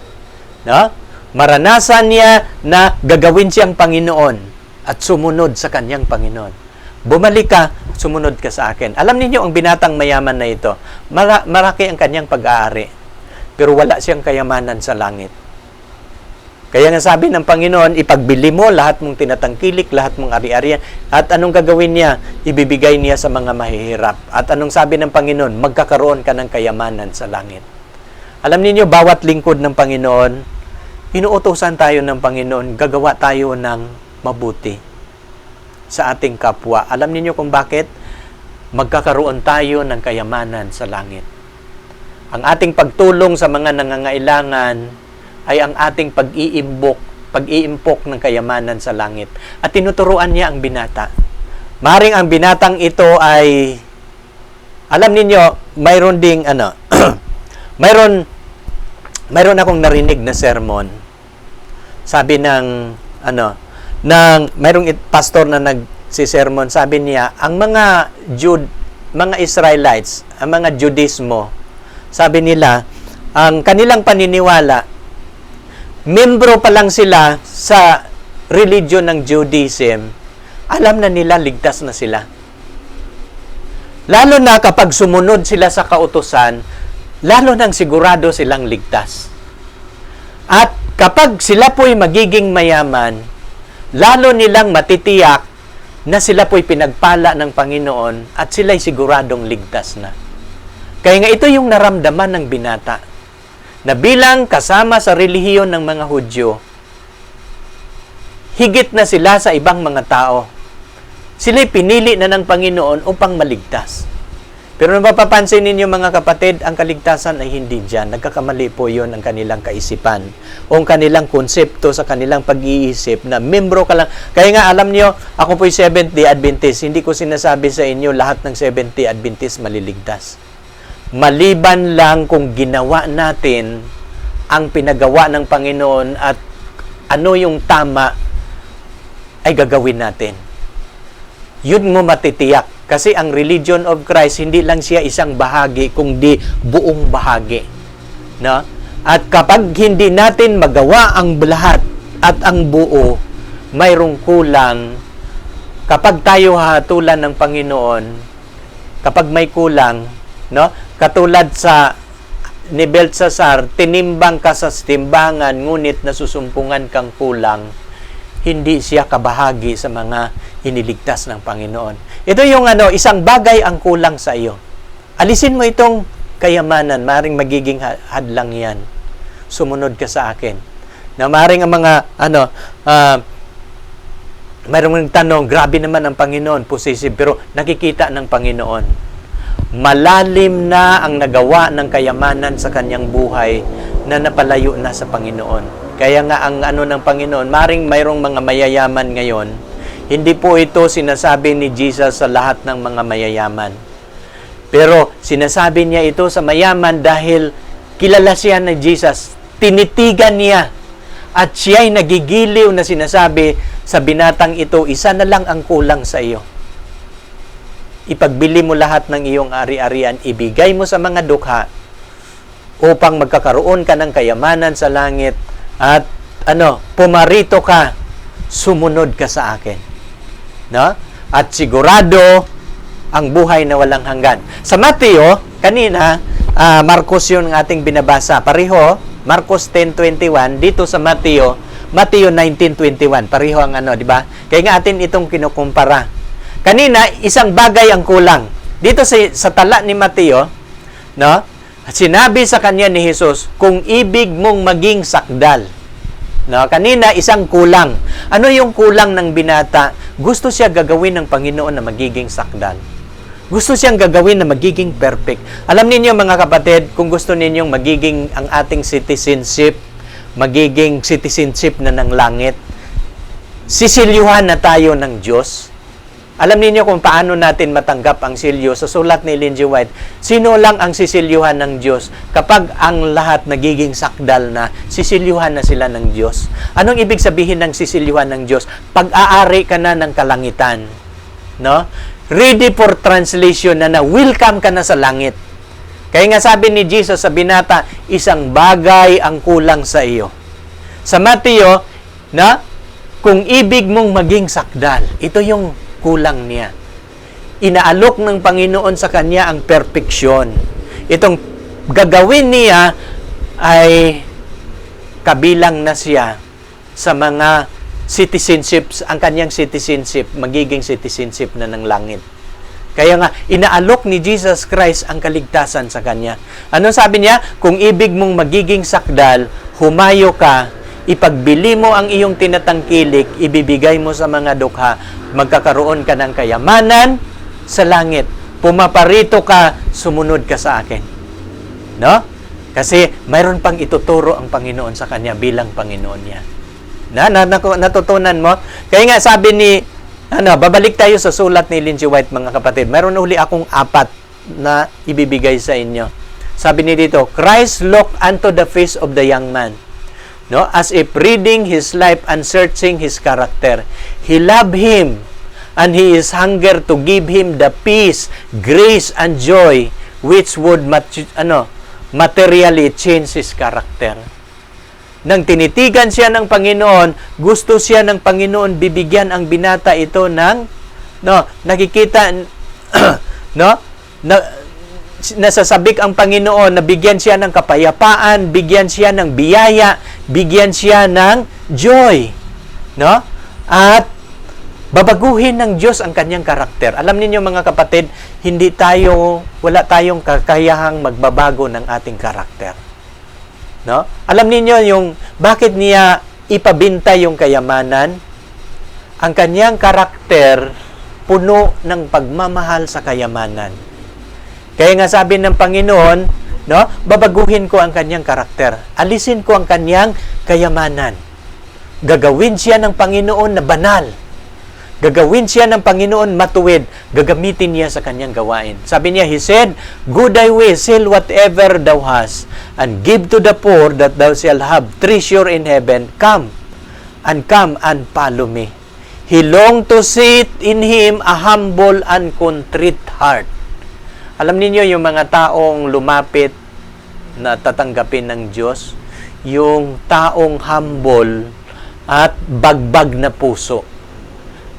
No? Maranasan niya na gagawin siyang Panginoon at sumunod sa kanyang Panginoon. Bumalik ka, sumunod ka sa akin. Alam niyo ang binatang mayaman na ito, maraki ang kanyang pag-aari, pero wala siyang kayamanan sa langit. Kaya nga sabi ng Panginoon, ipagbili mo lahat mong tinatangkilik, lahat mong ari-arian, at anong gagawin niya? Ibibigay niya sa mga mahihirap. At anong sabi ng Panginoon? Magkakaroon ka ng kayamanan sa langit. Alam niyo bawat lingkod ng Panginoon, inuutosan tayo ng Panginoon, gagawa tayo ng mabuti sa ating kapwa. Alam niyo kung bakit? Magkakaroon tayo ng kayamanan sa langit. Ang ating pagtulong sa mga nangangailangan ay ang ating pag-iimpok ng kayamanan sa langit. At tinuturuan niya ang binata. Maring ang binatang ito ay, alam niyo mayroon ding mayroon akong narinig na sermon. Sabi ng mayroong pastor na nagsisermon, sabi niya, ang mga Israelites, ang mga Judismo, sabi nila, ang kanilang paniniwala, membro pa lang sila sa religion ng Judaism, alam na nila ligtas na sila. Lalo na kapag sumunod sila sa kautusan, lalo nang sigurado silang ligtas. At kapag sila po'y magiging mayaman, lalo nilang matitiyak na sila po'y pinagpala ng Panginoon at sila'y siguradong ligtas na. Kaya nga ito yung naramdaman ng binata, na bilang kasama sa relihiyon ng mga Hudyo, higit na sila sa ibang mga tao. Sila'y pinili na ng Panginoon upang maligtas. Pero mapapansin ninyo mga kapatid, ang kaligtasan ay hindi dyan. Nagkakamali po yun ang kanilang kaisipan o ang kanilang konsepto sa kanilang pag-iisip na membro ka lang. Kaya nga alam nyo, ako po'y Seventh-day Adventist. Hindi ko sinasabi sa inyo lahat ng Seventh-day Adventist maliligtas. Maliban lang kung ginawa natin ang pinagawa ng Panginoon at ano yung tama ay gagawin natin. Yun mo matitiyak. Kasi ang religion of Christ, hindi lang siya isang bahagi, kundi buong bahagi. No? At kapag hindi natin magawa ang lahat at ang buo, mayroong kulang. Kapag tayo hahatulan ng Panginoon, kapag may kulang, no? Katulad sa ni Belshazzar, tinimbang ka sa timbangan, ngunit nasusumpungan kang kulang, hindi siya kabahagi sa mga iniligtas ng Panginoon. Ito yung isang bagay ang kulang sa iyo. Alisin mo itong kayamanan, maring magiging hadlang yan. Sumunod ka sa akin. Na maring ang mga mayroong tanong, grabe naman ang Panginoon, possessive, pero nakikita ng Panginoon. Malalim na ang nagawa ng kayamanan sa kanyang buhay na napalayo na sa Panginoon. Kaya nga ang ng Panginoon, maring mayroong mga mayayaman ngayon, hindi po ito sinasabi ni Jesus sa lahat ng mga mayayaman. Pero sinasabi niya ito sa mayaman dahil kilala siya ni Jesus. Tinitigan niya. At siya'y nagigiliw na sinasabi sa binatang ito, isa na lang ang kulang sa iyo. Ipagbili mo lahat ng iyong ari-arian, ibigay mo sa mga dukha upang magkakaroon ka ng kayamanan sa langit at pumarito ka, sumunod ka sa akin. No? At sigurado ang buhay na walang hanggan. Sa Mateo, kanina, Marcos yung ating binabasa. Pareho, Marcos 10:21, dito sa Mateo 19:21. Pareho ang di ba? Kaya nga atin itong kinukumpara. Kanina, isang bagay ang kulang. Dito sa tala ni Mateo, no? Sinabi sa kanya ni Jesus, kung ibig mong maging sakdal. No, kanina isang kulang. Ano yung kulang ng binata? Gusto siya gagawin ng Panginoon na magiging sakdal. Gusto siyang gagawin na magiging perfect. Alam ninyo mga kapatid, kung gusto ninyong magiging ang ating citizenship, magiging citizenship na ng langit, sisilyuhan na tayo ng Diyos. Alam niyo kung paano natin matanggap ang silyo. Sa sulat ni Ellen G. White, sino lang ang sisilyuhan ng Diyos kapag ang lahat nagiging sakdal na, sisilyuhan na sila ng Diyos. Anong ibig sabihin ng sisilyuhan ng Diyos? Pag-aari ka na ng kalangitan. No? Ready for translation na welcome ka na sa langit. Kaya nga sabi ni Jesus sa binata, isang bagay ang kulang sa iyo. Sa Mateo, na kung ibig mong maging sakdal, ito yung kulang niya. Inaalok ng Panginoon sa kanya ang perfeksyon. Itong gagawin niya ay kabilang na siya sa mga citizenships, ang kanyang citizenship, magiging citizenship na ng langit. Kaya nga, inaalok ni Jesus Christ ang kaligtasan sa kanya. Anong sabi niya? Kung ibig mong magiging sakdal, humayo ka, ipagbili mo ang iyong tinatangkilik, ibibigay mo sa mga dukha, magkakaroon ka ng kayamanan sa langit. Pumaparito ka, sumunod ka sa akin. No? Kasi mayroon pang ituturo ang Panginoon sa kanya bilang Panginoon niya. Natutunan mo? Kaya nga sabi ni, babalik tayo sa sulat ni Ellen G. White, mga kapatid. Mayroon uli akong 4 na ibibigay sa inyo. Sabi ni dito, Christ looked unto the face of the young man, no, as if reading his life and searching his character. He loved him, and he is hunger to give him the peace, grace, and joy which would materially change his character. Nang tinitigan siya ng Panginoon, gusto siya ng Panginoon bibigyan ang binata ito ng nakikita nasasabik ang Panginoon na bigyan siya ng kapayapaan, bigyan siya ng biyaya, bigyan siya ng joy. No? At babaguhin ng Diyos ang kanyang karakter. Alam niyo mga kapatid, wala tayong kakayahang magbabago ng ating karakter. No? Alam niyo yung bakit niya ipabinta yung kayamanan? Ang kanyang karakter puno ng pagmamahal sa kayamanan. Kaya nga sabi ng Panginoon, no, babaguhin ko ang kanyang karakter. Alisin ko ang kanyang kayamanan. Gagawin siya ng Panginoon na banal. Gagawin siya ng Panginoon matuwid. Gagamitin niya sa kanyang gawain. Sabi niya, He said, Go thy way, sell whatever thou hast, and give to the poor that thou shalt have treasure in heaven. Come and follow me. He longed to sit in him a humble and contrite heart. Alam niyo yung mga taong lumapit na tatanggapin ng Diyos, yung taong humble at bagbag na puso.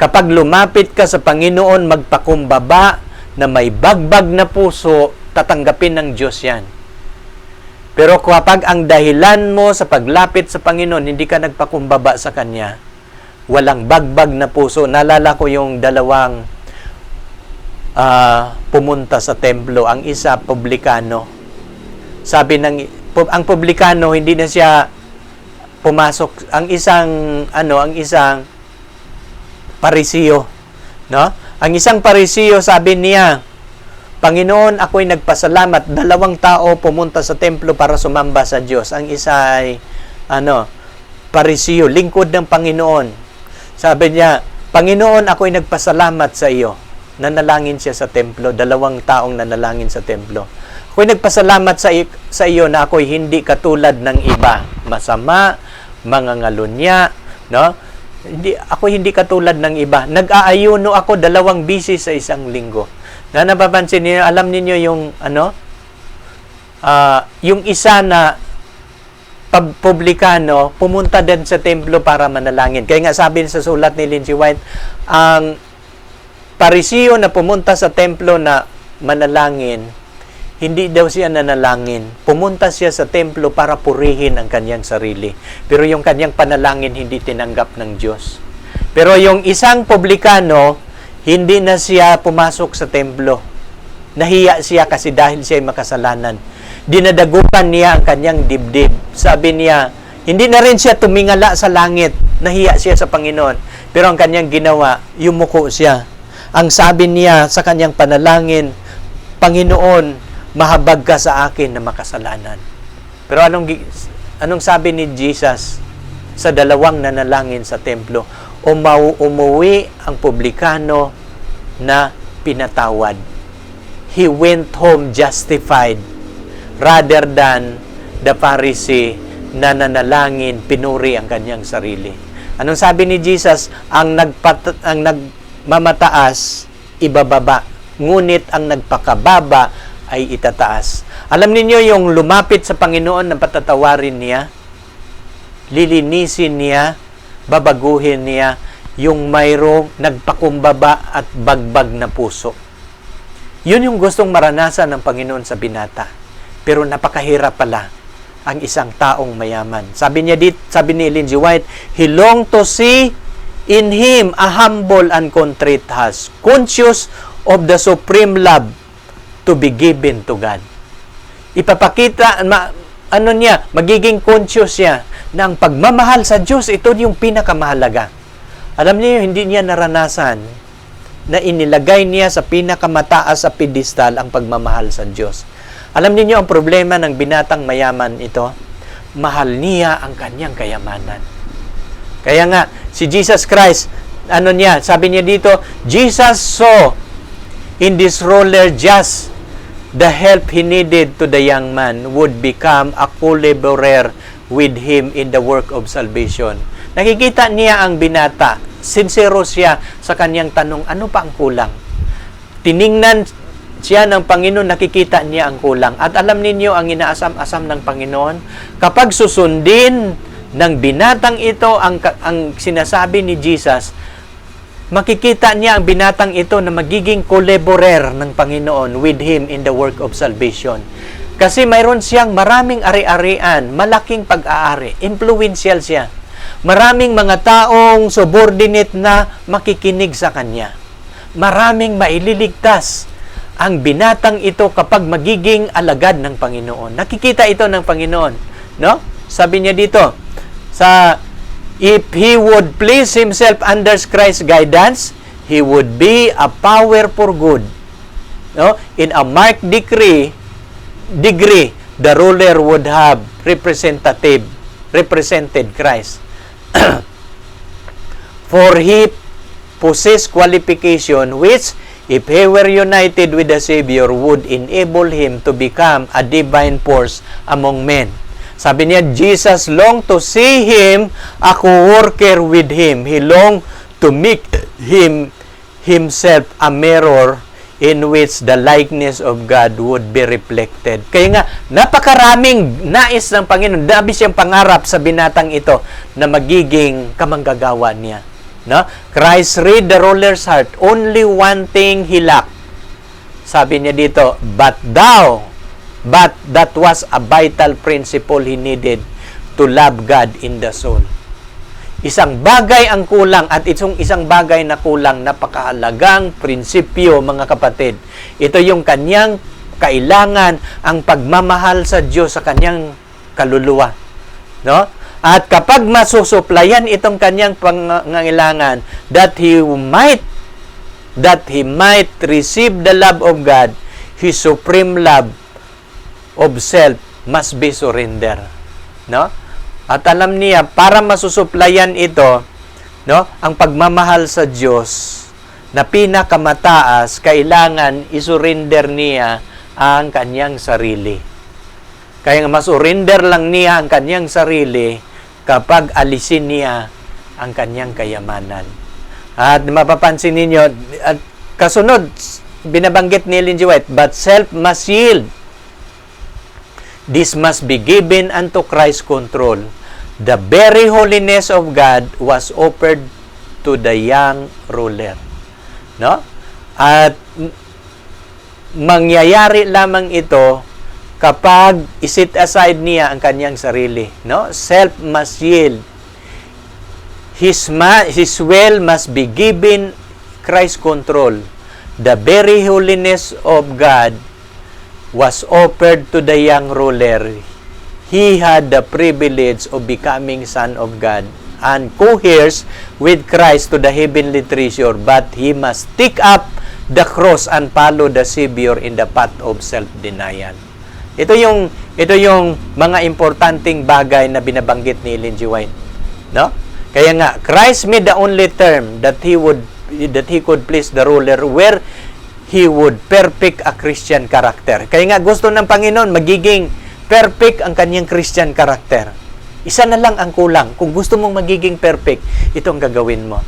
Kapag lumapit ka sa Panginoon, magpakumbaba na may bagbag na puso, tatanggapin ng Diyos yan. Pero kapag ang dahilan mo sa paglapit sa Panginoon, hindi ka nagpakumbaba sa Kanya, walang bagbag na puso. Naalala ko yung dalawang pumunta sa templo. Ang isa, publikano. Sabi ang publikano, hindi na siya pumasok. Ang isang parisiyo, no? Ang isang parisiyo, sabi niya, Panginoon, ako'y nagpasalamat. 2 tao pumunta sa templo para sumamba sa Diyos. Ang isa ay, parisiyo, lingkod ng Panginoon. Sabi niya, Panginoon, ako'y nagpasalamat sa iyo. Nanalangin siya sa templo. 2 taong nanalangin sa templo. Ako'y nagpasalamat sa iyo na ako'y hindi katulad ng iba. Masama, mangangalunya, no? Ako hindi katulad ng iba. Nag-aayuno ako 2 bisis sa isang linggo. Na napapansin niyo, alam niyo yung yung isa na publikano pumunta din sa templo para manalangin. Kaya nga sabi sa sulat ni Ellen G. White, ang parisiyo na pumunta sa templo na manalangin, hindi daw siya nanalangin. Pumunta siya sa templo para purihin ang kanyang sarili. Pero yung kanyang panalangin hindi tinanggap ng Diyos. Pero yung isang publikano, Hindi na siya pumasok sa templo. Nahiya siya kasi dahil siya ay makasalanan. Dinadagupan niya ang kanyang dibdib. Sabi niya, hindi na rin siya tumingala sa langit. Nahiya siya sa Panginoon. Pero ang kanyang ginawa, yumuko siya. Ang sabi niya sa kanyang panalangin, Panginoon, mahabag ka sa akin na makasalanan. Pero anong sabi ni Jesus sa dalawang nanalangin sa templo? Umuwi ang publikano na pinatawad. He went home justified rather than the Pharisee na nanalangin, pinuri ang kanyang sarili. Anong sabi ni Jesus? Ang nagmamataas, ibababa. Ngunit ang nagpakababa ay itataas. Alam niyo yung lumapit sa Panginoon na patatawarin niya, lilinisin niya, babaguhin niya yung mayroong nagpakumbaba at bagbag na puso. Yun yung gustong maranasan ng Panginoon sa binata. Pero napakahirap pala ang isang taong mayaman. Sabi ni Ellen G. White, he longed to see in him a humble and contrite heart, conscious of the supreme love to be given to God. Ipapakita, magiging conscious siya na ang pagmamahal sa Diyos, ito yung pinakamahalaga. Alam niyo, hindi niya naranasan na inilagay niya sa pinakamataas sa pedestal ang pagmamahal sa Diyos. Alam niyo ang problema ng binatang mayaman ito? Mahal niya ang kanyang kayamanan. Kaya nga, si Jesus Christ, sabi niya dito, Jesus saw in this ruler just the help he needed to the young man would become a co-laborer with him in the work of salvation. Nakikita niya ang binata. Sincero siya sa kanyang tanong, ano pa ang kulang? Tiningnan siya ng Panginoon, nakikita niya ang kulang. At alam ninyo ang inaasam-asam ng Panginoon, kapag susundin ng binatang ito ang sinasabi ni Jesus, makikita niya ang binatang ito na magiging collaborer ng Panginoon with him in the work of salvation. Kasi mayroon siyang maraming ari-arian, malaking pag-aari, influential siya. Maraming mga taong subordinate na makikinig sa kanya. Maraming maililigtas ang binatang ito kapag magiging alagad ng Panginoon. Nakikita ito ng Panginoon, no? Sabi niya dito, if he would place himself under Christ's guidance, he would be a power for good. No? In a marked degree, the ruler would have represented Christ. For he possessed qualification which, if he were united with the Savior, would enable him to become a divine force among men. Sabi niya, Jesus longed to see him a co-worker with him. He longed to make himself a mirror in which the likeness of God would be reflected. Kaya nga, napakaraming nais ng Panginoon, dabi siyang pangarap sa binatang ito na magiging kamanggagawa niya. No? Christ read the ruler's heart. Only one thing he lacked. Sabi niya dito, but that was a vital principle he needed to love God in the soul. Isang bagay ang kulang at isang bagay na kulang, napakahalagang prinsipyo, mga kapatid. Ito yung kanyang kailangan, ang pagmamahal sa Diyos sa kanyang kaluluwa. No? At kapag masusuplayan itong kanyang pangangailangan, that he might receive the love of God, His supreme love of self must be surrender. No? At alam niya, para masusuplayan ito, no, ang pagmamahal sa Diyos na pinakamataas, kailangan isurrender niya ang kanyang sarili. Kaya masurrender lang niya ang kanyang sarili kapag alisin niya ang kanyang kayamanan. At mapapansin ninyo, at kasunod, binabanggit ni Ellen G. White, but self must yield. This must be given unto Christ's control. The very holiness of God was offered to the young ruler. No? At mangyayari lamang ito kapag isit aside niya ang kanyang sarili. No? Self must yield. His will must be given Christ control. The very holiness of God was offered to the young ruler. He had the privilege of becoming Son of God and co-heirs with Christ to the heavenly treasure, but he must take up the cross and follow the Savior in the path of self-denial. Ito yung mga importanteng bagay na binabanggit ni Ellen G. White, no? Kaya nga, Christ made the only term that he could please the ruler where he would perfect a Christian character. Kaya nga, gusto ng Panginoon magiging perfect ang kanyang Christian character. Isa na lang ang kulang. Kung gusto mong magiging perfect, ito ang gagawin mo.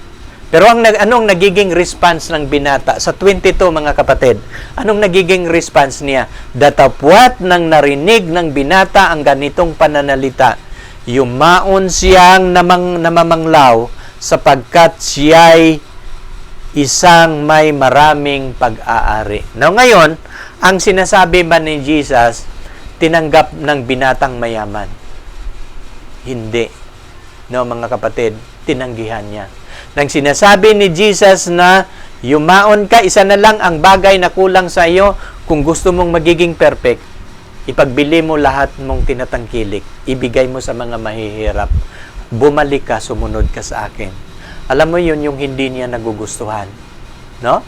Pero anong nagiging response ng binata? Sa 22, mga kapatid, anong nagiging response niya? Datapwat nang narinig ng binata ang ganitong pananalita, yumaon siyang namamanglaw sapagkat siya'y isang may maraming pag-aari. Now ngayon, ang sinasabi ba ni Jesus, tinanggap ng binatang mayaman? Hindi. No, mga kapatid, tinanggihan niya. Nang sinasabi ni Jesus na yumaon ka, isa na lang ang bagay na kulang sa iyo, kung gusto mong magiging perfect, ipagbili mo lahat mong tinatangkilik, ibigay mo sa mga mahihirap, bumalik ka, sumunod ka sa akin. Alam mo yun yung hindi niya nagugustuhan. No?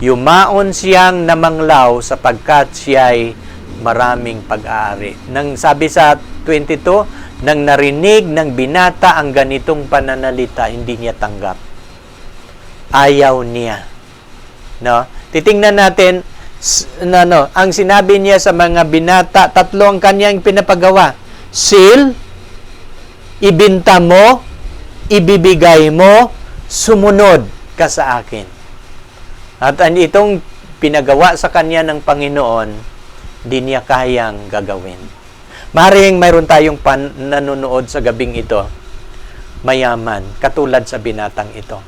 Yumaon siyang namanglaw sapagkat siya'y maraming pag-aari. Nang sabi sa 22, nang narinig ng binata ang ganitong pananalita, hindi niya tanggap. Ayaw niya. No? Titingnan natin ang sinabi niya sa mga binata, tatlo ang kanyang pinapagawa. Seal, ibinta mo, ibibigay mo, sumunod ka sa akin. At itong pinagawa sa kanya ng Panginoon, hindi niya kayang gagawin. Maring mayroon tayong nanonood sa gabing ito, mayaman, katulad sa binatang ito.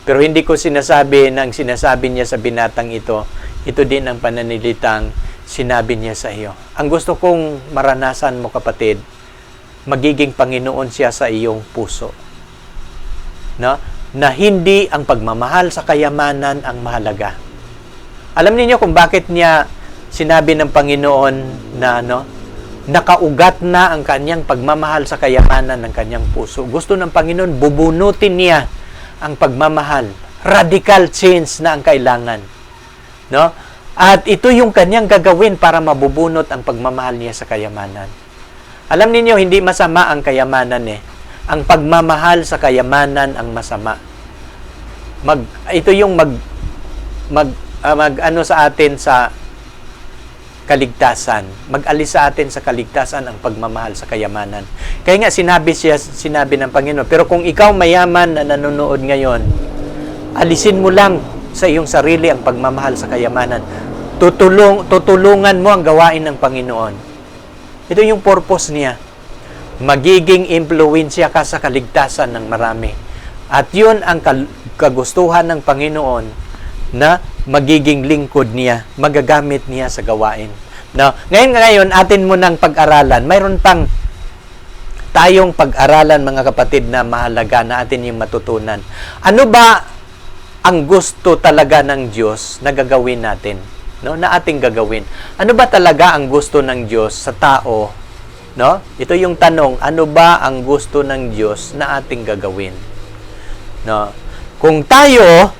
Pero hindi ko sinasabi nang sinasabi niya sa binatang ito din ang pananalitang sinabi niya sa iyo. Ang gusto kong maranasan mo, kapatid, magiging Panginoon siya sa iyong puso. No? Na hindi ang pagmamahal sa kayamanan ang mahalaga. Alam niyo kung bakit niya sinabi ng Panginoon na nakaugat na ang kanyang pagmamahal sa kayamanan ng kanyang puso. Gusto ng Panginoon, bubunutin niya ang pagmamahal. Radical change na ang kailangan. No? At ito yung kanyang gagawin para mabubunot ang pagmamahal niya sa kayamanan. Alam niyo hindi masama ang kayamanan eh. Ang pagmamahal sa kayamanan ang masama. Ito yung ano sa atin sa kaligtasan. Mag-alis sa atin sa kaligtasan ang pagmamahal sa kayamanan. Kaya nga sinabi ng Panginoon, pero kung ikaw mayaman na nanonood ngayon, alisin mo lang sa iyong sarili ang pagmamahal sa kayamanan. Tutulungan mo ang gawain ng Panginoon. Ito yung purpose niya. Magiging impluwensya ka sa kaligtasan ng marami. At yun ang kagustuhan ng Panginoon na magiging lingkod niya, magagamit niya sa gawain. No? Ngayon, atin mo ng pag-aralan. Mayroon pang tayong pag-aralan, mga kapatid, na mahalaga na atin yung matutunan. Ano ba ang gusto talaga ng Diyos na gagawin natin? No? Na ating gagawin. Ano ba talaga ang gusto ng Diyos sa tao? No? Ito yung tanong, ano ba ang gusto ng Diyos na ating gagawin? No? Kung tayo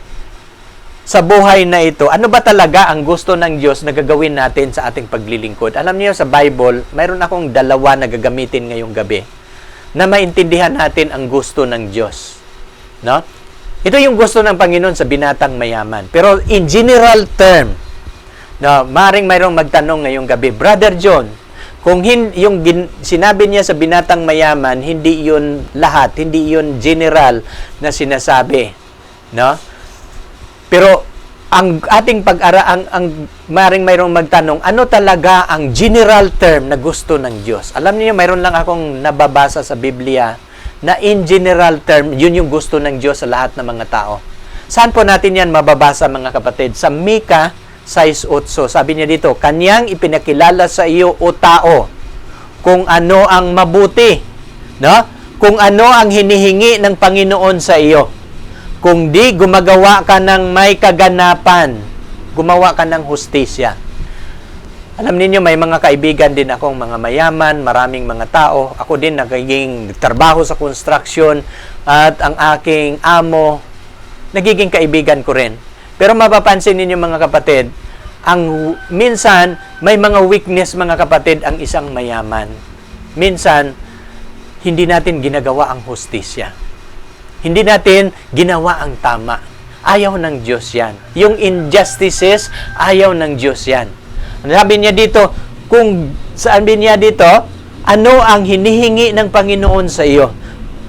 sa buhay na ito, ano ba talaga ang gusto ng Diyos na gagawin natin sa ating paglilingkod? Alam niyo, sa Bible, mayroon akong dalawa na gagamitin ngayong gabi na maintindihan natin ang gusto ng Diyos. No? Ito yung gusto ng Panginoon sa binatang mayaman. Pero in general term, maring mayroong magtanong ngayong gabi, Brother John, kung yung sinabi niya sa binatang mayaman, hindi yun lahat, hindi yun general na sinasabi. No? Pero ang ating ang maring mayroong magtanong, ano talaga ang general term na gusto ng Diyos? Alam niyo, mayroon lang akong nababasa sa Biblia na in general term, yun yung gusto ng Diyos sa lahat ng mga tao. Saan po natin yan mababasa, mga kapatid? Sa Mika 6:8, sabi niya dito, kanyang ipinakilala sa iyo, o tao, kung ano ang mabuti, no? Kung ano ang hinihingi ng Panginoon sa iyo. Kung di gumagawa ka ng may kaganapan, gumawa ka ng hustisya. Alam niyo may mga kaibigan din akong mga mayaman, maraming mga tao. Ako din nagiging trabaho sa construction at ang aking amo, nagiging kaibigan ko rin. Pero mapapansin ninyo mga kapatid, minsan may mga weakness mga kapatid ang isang mayaman. Minsan, hindi natin ginagawa ang hustisya. Hindi natin ginawa ang tama. Ayaw ng Diyos yan. Yung injustices, ayaw ng Diyos yan. Sabi niya dito, ano ang hinihingi ng Panginoon sa iyo?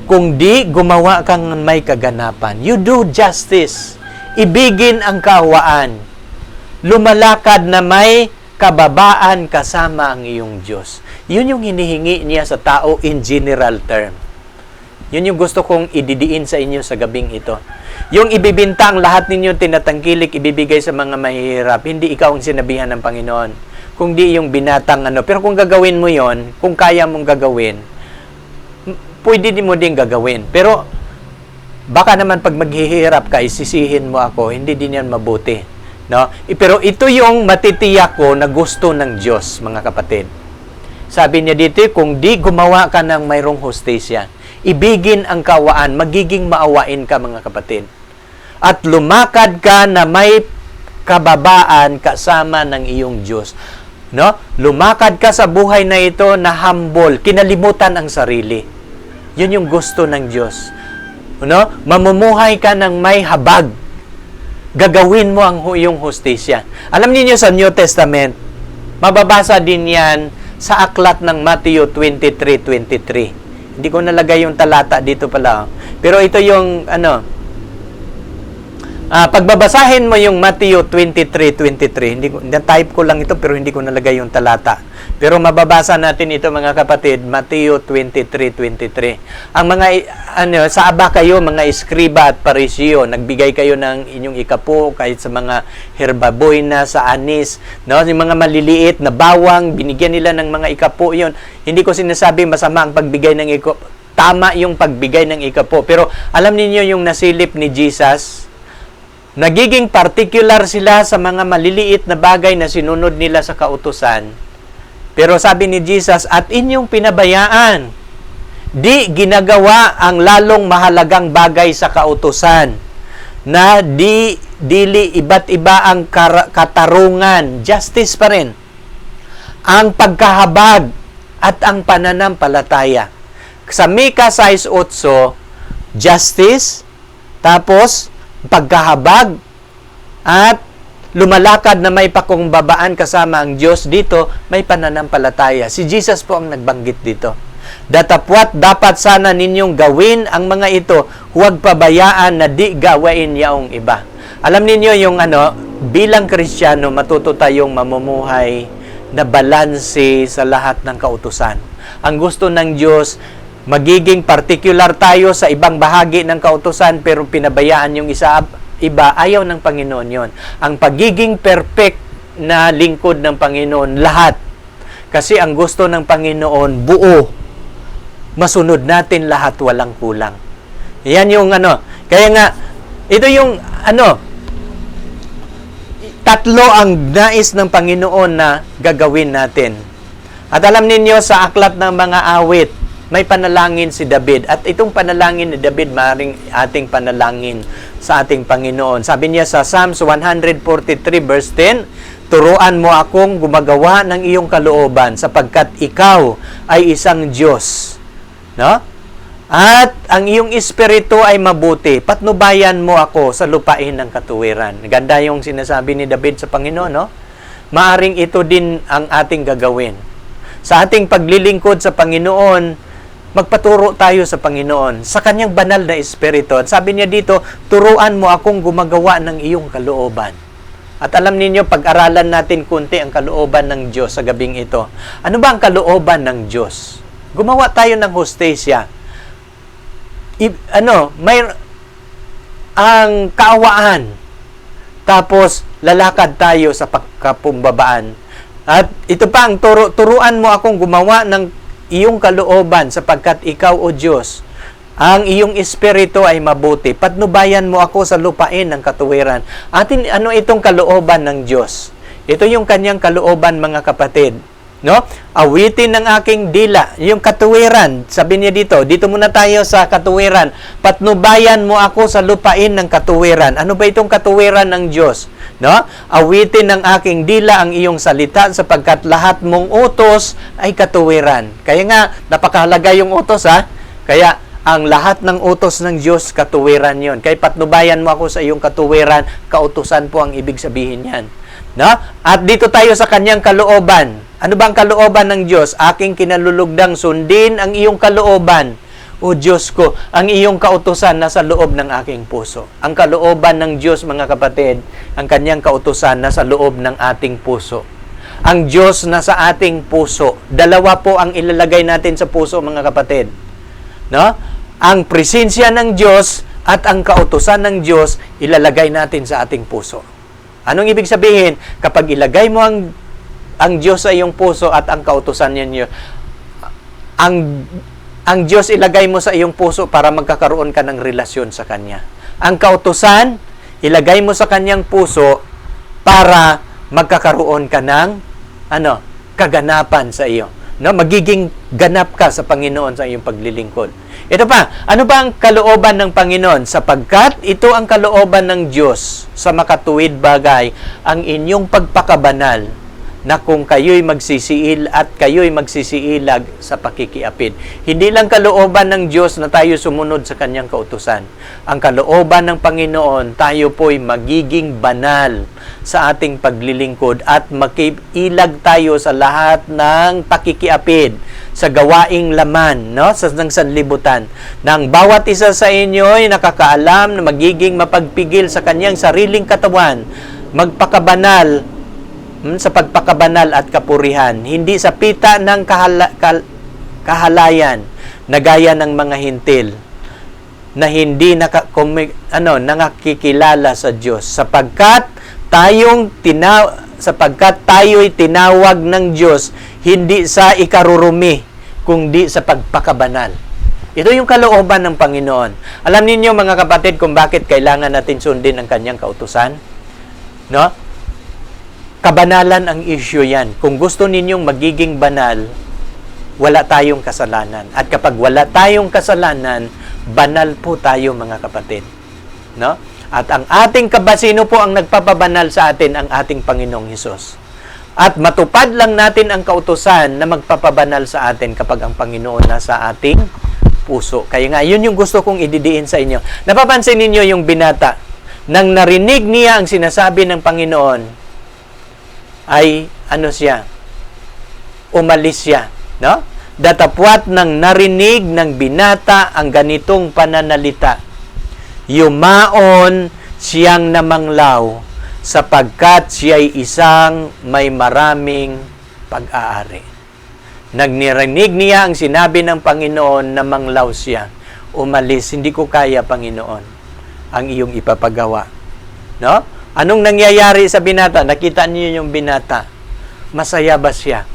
Kung di gumawa kang may kaganapan. You do justice. Ibigin ang kaawaan. Lumalakad na may kababaan kasama ang iyong Diyos. Yun yung hinihingi niya sa tao in general term. Yun yung gusto kong ididiin sa inyo sa gabing ito. Yung ibibinta ang lahat ninyo tinatangkilik, ibibigay sa mga mahihirap, hindi ikaw ang sinabihan ng Panginoon. Kung di yung binatang Pero kung gagawin mo yon, kung kaya mong gagawin, pwede din mo din gagawin. Pero baka naman pag maghihirap ka, isisihin mo ako, hindi din yan mabuti. No? Pero ito yung matitiyak ko na gusto ng Diyos, mga kapatid. Sabi niya dito, kung di gumawa ka ng mayroong hustisya, ibigin ang kaawaan, magiging maawain ka mga kapatid. At lumakad ka na may kababaan kasama ng iyong Diyos. No? Lumakad ka sa buhay na ito na humble, kinalimutan ang sarili. Yun yung gusto ng Diyos. No? Mamumuhay ka ng may habag. Gagawin mo ang iyong hustisya. Alam niyo sa New Testament, mababasa din yan sa aklat ng Matthew 23:23. Hindi ko nalagay yung talata dito pala. Pero ito yung pagbabasahin mo yung Matthew 23:23. Na-type ko lang ito pero hindi ko nalagay yung talata. Pero mababasa natin ito mga kapatid, Matthew 23:23. Ang mga sa aba kayo mga eskriba at pariseo, nagbigay kayo ng inyong ikapo kahit sa mga herbaboy na sa anis, no? Yung mga maliliit na bawang, binigyan nila ng mga ikapo 'yon. Hindi ko sinasabi masama ang pagbigay ng ikapo. Tama yung pagbigay ng ikapo. Pero alam niyo yung nasilip ni Jesus, nagiging particular sila sa mga maliliit na bagay na sinunod nila sa kautusan. Pero sabi ni Jesus, at inyong pinabayaan, di ginagawa ang lalong mahalagang bagay sa kautusan, na dili iba't iba ang katarungan, justice pa rin, ang pagkahabag at ang pananampalataya. Sa Mika 6:8, justice, tapos pagkahabag, at lumalakad na may pakumbabaan kasama ang Diyos. Dito, may pananampalataya. Si Jesus po ang nagbanggit dito. Datapwat, dapat sana ninyong gawin ang mga ito, huwag pabayaan na di gawain yaong iba. Alam ninyo yung bilang Kristiyano, matuto tayong mamumuhay na balanse sa lahat ng kautusan. Ang gusto ng Diyos, magiging particular tayo sa ibang bahagi ng kautusan, pero pinabayaan yung iba, ayaw ng Panginoon yon. Ang pagiging perfect na lingkod ng Panginoon, lahat. Kasi ang gusto ng Panginoon, buo. Masunod natin lahat, walang kulang. Yan yung Kaya nga, ito yung tatlo ang nais ng Panginoon na gagawin natin. At alam ninyo, sa aklat ng mga awit, may panalangin si David. At itong panalangin ni David, maaaring ating panalangin sa ating Panginoon. Sabi niya sa Psalms 143 verse 10, turuan mo akong gumagawa ng iyong kalooban sapagkat ikaw ay isang Diyos. No? At ang iyong espiritu ay mabuti. Patnubayan mo ako sa lupain ng katuwiran. Ganda yung sinasabi ni David sa Panginoon, no? Maaring ito din ang ating gagawin. Sa ating paglilingkod sa Panginoon, magpaturo tayo sa Panginoon, sa kanyang banal na espiritu. At sabi niya dito, turuan mo akong gumagawa ng iyong kalooban. At alam ninyo, pag-aralan natin kunti ang kalooban ng Diyos sa gabing ito. Ano ba ang kalooban ng Diyos? Gumawa tayo ng hustisya. Ang kaawaan. Tapos, lalakad tayo sa pagkapumbabaan. At ito pa ang turuan mo akong gumawa ng iyong kalooban sapagkat ikaw, O Diyos, ang iyong espiritu ay mabuti. Patnubayan mo ako sa lupain ng katuwiran. Ano itong kalooban ng Diyos? Ito yung kanyang kalooban, mga kapatid. No? Awitin ng aking dila, yung katuwiran. Sabi niya dito muna tayo sa katuwiran. Patnubayan mo ako sa lupain ng katuwiran. Ano ba itong katuwiran ng Diyos? No? Awitin ng aking dila ang iyong salita sapagkat lahat mong utos ay katuwiran. Kaya nga, napakahalaga yung utos, ha? Kaya, ang lahat ng utos ng Diyos, katuwiran yon. Kaya patnubayan mo ako sa iyong katuwiran, kautusan po ang ibig sabihin yan. No? At dito tayo sa kanyang kalooban. Ano bang kalooban ng Diyos? Aking kinalulugdang sundin ang iyong kalooban. O Diyos ko, ang iyong kautusan nasa loob ng aking puso. Ang kalooban ng Diyos, mga kapatid, ang kanyang kautusan nasa loob ng ating puso. Ang Diyos nasa ating puso. Dalawa po ang ilalagay natin sa puso, mga kapatid. No? Ang presensya ng Diyos at ang kautusan ng Diyos ilalagay natin sa ating puso. Anong ibig sabihin? Kapag ilagay mo ang Diyos sa iyong puso at ang kautusan niya, ang Diyos ilagay mo sa iyong puso para magkakaroon ka ng relasyon sa Kanya. Ang kautusan, ilagay mo sa Kanyang puso para magkakaroon ka ng kaganapan sa iyo. No? Magiging ganap ka sa Panginoon sa iyong paglilingkod. Ito pa, ano ba ang kalooban ng Panginoon? Sapagkat ito ang kalooban ng Diyos sa makatuwid bagay, ang inyong pagpakabanal, na kung kayo'y magsisiil at kayo'y magsisiilag sa pakikiapid. Hindi lang kalooban ng Diyos na tayo sumunod sa Kanyang kautusan. Ang kalooban ng Panginoon, tayo po'y magiging banal sa ating paglilingkod at makiilag tayo sa lahat ng pakikiapid, sa gawaing laman, no? ng sanlibutan. Nang bawat isa sa inyo ay nakakaalam na magiging mapagpigil sa kanyang sariling katawan, magpakabanal sa pagpakabanal at kapurihan, hindi sa pita ng kahalayan na gaya ng mga hintil na hindi nakakikilala sa Diyos, sapagkat tayo'y tinawag ng Diyos hindi sa ikarurumi kundi sa pagpakabanal. Ito yung kalooban ng Panginoon. Alam niyo, mga kapatid, kung bakit kailangan natin sundin ang kanyang kautusan? No? Kabanalan ang issue yan. Kung gusto ninyong magiging banal, wala tayong kasalanan. At kapag wala tayong kasalanan, banal po tayo, mga kapatid. No? At ang ating kabasino po ang nagpapabanal sa atin, ang ating Panginoong Hesus. At matupad lang natin ang kautusan na magpapabanal sa atin kapag ang Panginoon nasa ating puso. Kaya nga, yun yung gusto kong ididiin sa inyo. Napapansin ninyo yung binata. Nang narinig niya ang sinasabi ng Panginoon, ay umalis siya, no? Datapwat nang narinig ng binata ang ganitong pananalita, yumaon siyang namanglaw sapagkat siya'y isang may maraming pag-aari. Nagnirinig niya ang sinabi ng Panginoon, namanglaw siya. Umalis, hindi ko kaya, Panginoon, ang iyong ipapagawa. No? Anong nangyayari sa binata? Nakita niyo yung binata. Masaya ba siya?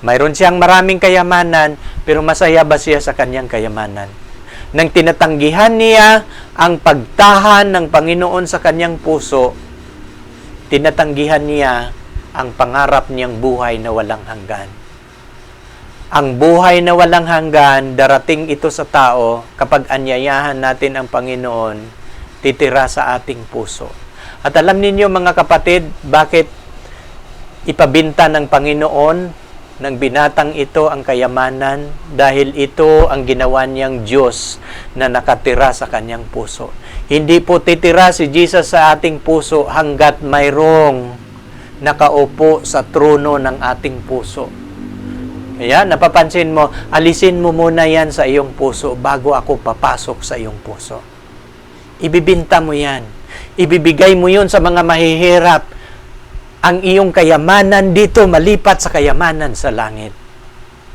Mayroon siyang maraming kayamanan, pero masaya ba siya sa kanyang kayamanan? Nang tinatanggihan niya ang pagtahan ng Panginoon sa kanyang puso, tinatanggihan niya ang pangarap niyang buhay na walang hanggan. Ang buhay na walang hanggan, darating ito sa tao kapag anyayahan natin ang Panginoon, titira sa ating puso. At alam ninyo, mga kapatid, bakit ipabinta ng Panginoon ng binatang ito ang kayamanan? Dahil ito ang ginawa niyang Diyos na nakatira sa kanyang puso. Hindi po titira si Jesus sa ating puso hanggat mayroong nakaupo sa trono ng ating puso. Kaya napapansin mo, alisin mo muna yan sa iyong puso bago ako papasok sa iyong puso. Ibibinta mo yan. Ibibigay mo yun sa mga mahihirap. Ang iyong kayamanan dito malipat sa kayamanan sa langit.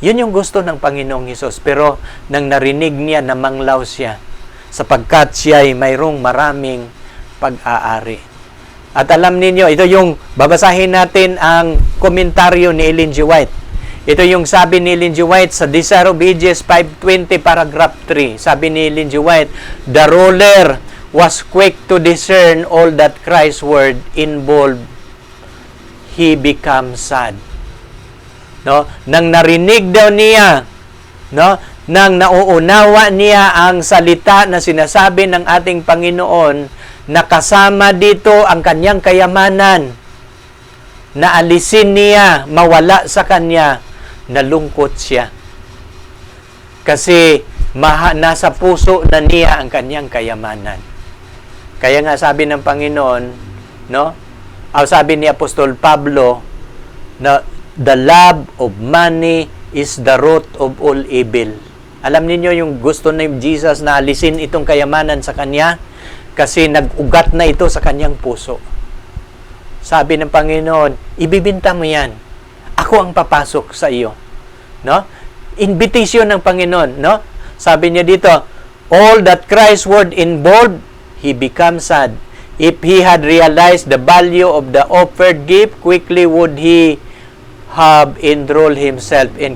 Yun yung gusto ng Panginoong Hesus. Pero nang narinig niya, namanglaw siya sapagkat siya ay mayroong maraming pag-aari. At alam ninyo, ito yung babasahin natin ang komentaryo ni Ellen G. White. Ito yung sabi ni Ellen G. White sa Desire of Ages 520 paragraph 3. Sabi ni Ellen G. White, the ruler was quick to discern all that Christ's word involved. He becomes sad. No? Nang narinig daw niya, no? Nang nauunawa niya ang salita na sinasabi ng ating Panginoon, nakasama dito ang kanyang kayamanan, na alisin niya, mawala sa kanya, nalungkot siya. Kasi nasa puso na niya ang kanyang kayamanan. Kaya nga sabi ng Panginoon, no? Sabi ni Apostol Pablo, na the love of money is the root of all evil. Alam niyo yung gusto ni Jesus na alisin itong kayamanan sa kanya kasi nag-ugat na ito sa kanyang puso. Sabi ng Panginoon, ibibinta mo yan. Ako ang papasok sa iyo. No? Invitation ng Panginoon, no? Sabi niya dito, all that Christ's word involved, he becomes sad. If he had realized the value of the offered gift, quickly would he have enrolled himself in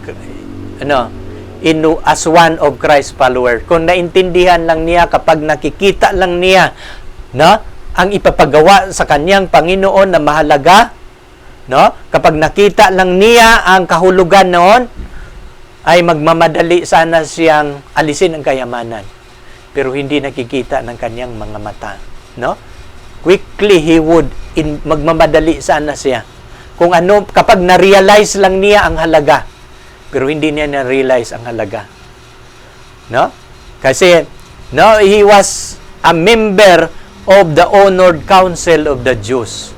as one of Christ's followers. Kung naintindihan lang niya, kapag nakikita lang niya, no? Ang ipapagawa sa kanyang Panginoon na mahalaga, no? Kapag nakita lang niya ang kahulugan noon, ay magmamadali sana siyang alisin ang kayamanan. Pero hindi nakikita ng kanyang mga mata, no? Quickly he would magmamadali sana siya. Kung ano, kapag na-realize lang niya ang halaga, pero hindi niya na-realize ang halaga. No? Kasi, no, he was a member of the honored council of the Jews.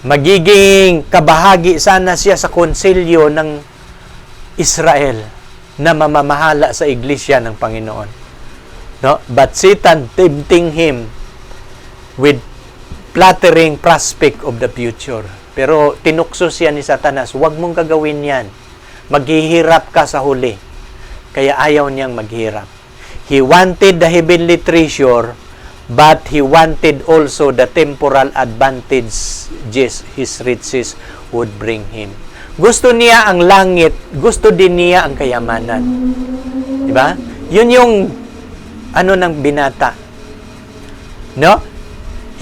Magiging kabahagi sana siya sa konsilyo ng Israel na mamamahala sa iglesia ng Panginoon. No? But Satan tempting him with flattering prospect of the future. Pero tinukso siya ni Satanas, huwag mong gagawin yan. Maghihirap ka sa huli. Kaya ayaw niyang maghirap. He wanted the heavenly treasure, but he wanted also the temporal advantages his riches would bring him. Gusto niya ang langit, gusto din niya ang kayamanan. Diba? Yun yung ng binata. No?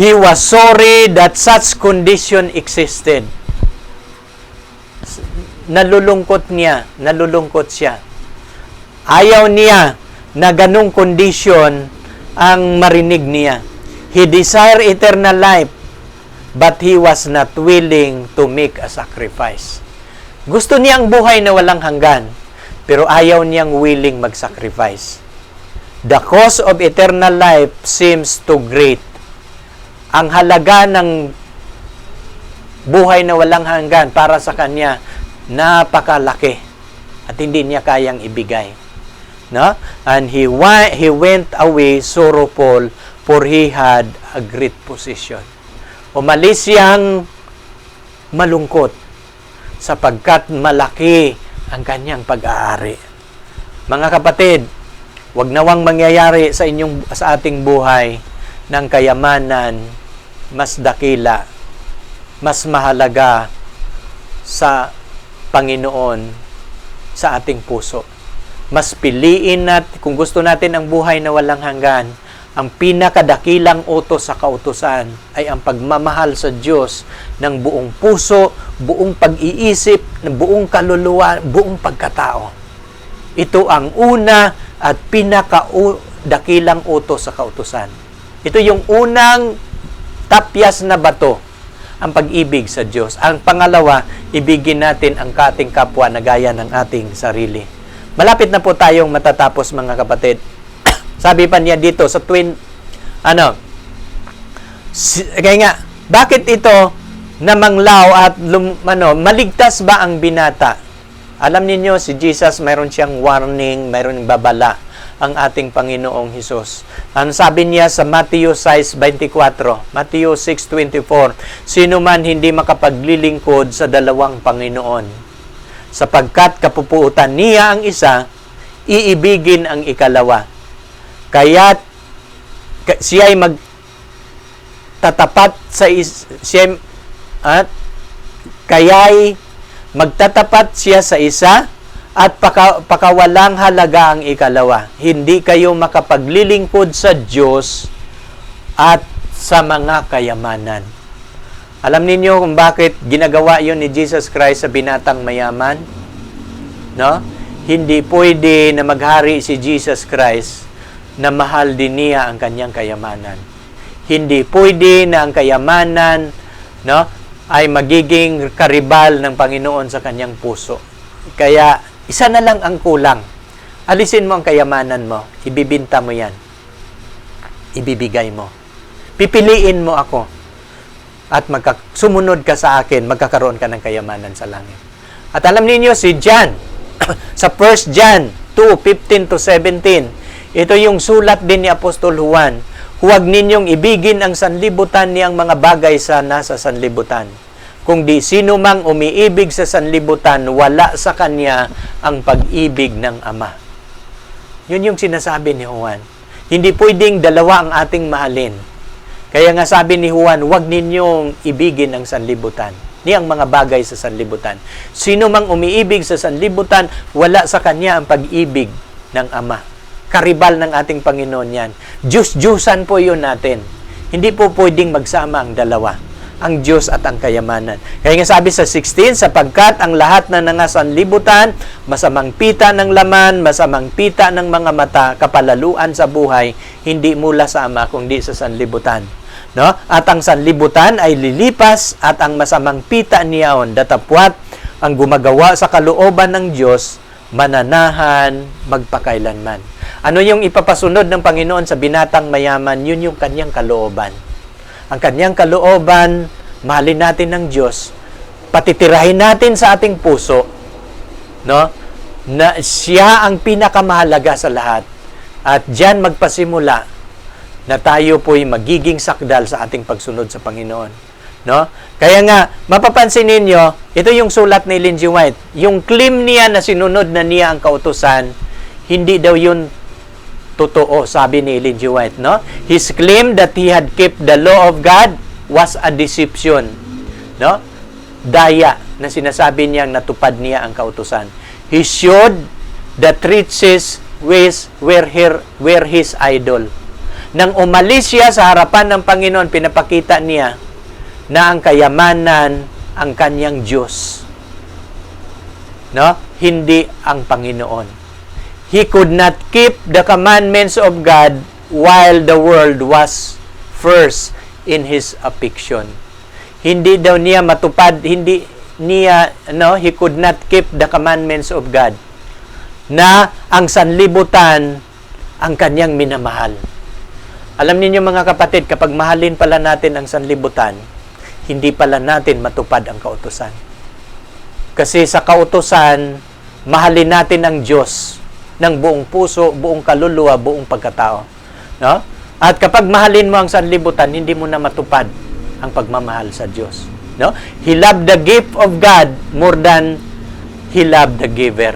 He was sorry that such condition existed. Nalulungkot siya. Ayaw niya na ganung condition ang marinig niya. He desired eternal life, but he was not willing to make a sacrifice. Gusto niya ang buhay na walang hanggan, pero ayaw niyang willing mag-sacrifice. The cost of eternal life seems too great. Ang halaga ng buhay na walang hanggan para sa kanya, napakalaki at hindi niya kayang ibigay. No? And he went away sorrowful, for he had a great possession. Umalis siyang malungkot sapagkat malaki ang kanyang pag-aari. Mga kapatid, wag nawang mangyayari sa ating buhay ng kayamanan mas dakila, mas mahalaga sa Panginoon sa ating puso. Mas piliin natin, kung gusto natin ang buhay na walang hanggan, ang pinakadakilang utos sa kautusan ay ang pagmamahal sa Diyos ng buong puso, buong pag-iisip, ng buong kaluluwa, buong pagkatao. Ito ang una at pinakadakilang utos sa kautusan. Ito yung unang tapyas na bato, ang pag-ibig sa Diyos. Ang pangalawa, ibigin natin ang ating kapwa na gaya ng ating sarili. Malapit na po tayong matatapos, mga kapatid. Sabi pa niya dito sa kaya nga, bakit ito namanglaw at maligtas ba ang binata? Alam niyo si Jesus, mayroon siyang warning, mayroon babala ang ating Panginoong Hesus. Ang sabi niya sa Matthew 6:24, Matthew 6:24, sino man hindi makapaglilingkod sa dalawang Panginoon, sapagkat kapupuutan niya ang isa, iibigin ang ikalawa. Kaya't siya ay magtatapat sa kaya'y Magtatapat siya sa isa at pakawalang halaga ang ikalawa. Hindi kayo makapaglilingkod sa Diyos at sa mga kayamanan. Alam ninyo kung bakit ginagawa yon ni Jesus Christ sa binatang mayaman? No? Hindi pwede na maghari si Jesus Christ na mahal din niya ang kanyang kayamanan. Hindi pwede na ang kayamanan, no, ay magiging karibal ng Panginoon sa kanyang puso. Kaya, isa na lang ang kulang. Alisin mo ang kayamanan mo. Ibibinta mo yan. Ibibigay mo. Pipiliin mo ako. At sumunod ka sa akin, magkakaroon ka ng kayamanan sa langit. At alam niyo si John, sa 1 John 2:15-17, ito yung sulat din ni Apostol Juan. Huwag ninyong ibigin ang sanlibutan niyang mga bagay sa nasa sanlibutan. Kung di sino mang umiibig sa sanlibutan, wala sa kanya ang pag-ibig ng Ama. Yun yung sinasabi ni Juan. Hindi pwedeng dalawa ang ating mahalin. Kaya nga sabi ni Juan, huwag ninyong ibigin ang sanlibutan, niyang mga bagay sa sanlibutan. Sino mang umiibig sa sanlibutan, wala sa kanya ang pag-ibig ng Ama. Karibal ng ating Panginoon yan. Diyos-Diyusan po yun natin. Hindi po pwedeng magsama ang dalawa. Ang Diyos at ang kayamanan. Kaya nga sabi sa 16, sapagkat ang lahat na nangasanlibutan, masamang pita ng laman, masamang pita ng mga mata, kapalaluan sa buhay, hindi mula sa Ama, kundi sa sanlibutan. No? At ang sanlibutan ay lilipas at ang masamang pita niyaon, datapwat ang gumagawa sa kalooban ng Diyos, mananahan magpakailanman. Ano yung ipapasunod ng Panginoon sa binatang mayaman? Yun yung kanyang kalooban. Ang kanyang kalooban, mahalin natin ng Diyos, patitirahin natin sa ating puso, no? Na siya ang pinakamahalaga sa lahat. At diyan magpasimula na tayo po'y magiging sakdal sa ating pagsunod sa Panginoon. No? Kaya nga, mapapansin ninyo, ito yung sulat ni Ellen G. White. Yung claim niya na sinunod na niya ang kautusan, hindi daw yun totoo, sabi ni Ellen G. White, no? His claim that he had kept the law of God was a deception, no? Daya na sinasabi niyang natupad niya ang kautusan. He showed that riches were his idol. Nang umalis siya sa harapan ng Panginoon, pinapakita niya na ang kayamanan ang kanyang Diyos, no? Hindi ang Panginoon. He could not keep the commandments of God while the world was first in his affection. Hindi daw niya matupad, he could not keep the commandments of God. Na ang sanlibutan ang kanyang minamahal. Alam niyo mga kapatid, kapag mahalin pala natin ang sanlibutan, hindi pala natin matupad ang kautusan. Kasi sa kautusan, mahalin natin ang Diyos ng buong puso, buong kaluluwa, buong pagkatao. No? At kapag mahalin mo ang sanlibutan, hindi mo na matupad ang pagmamahal sa Diyos. No? He loved the gift of God more than he loved the giver.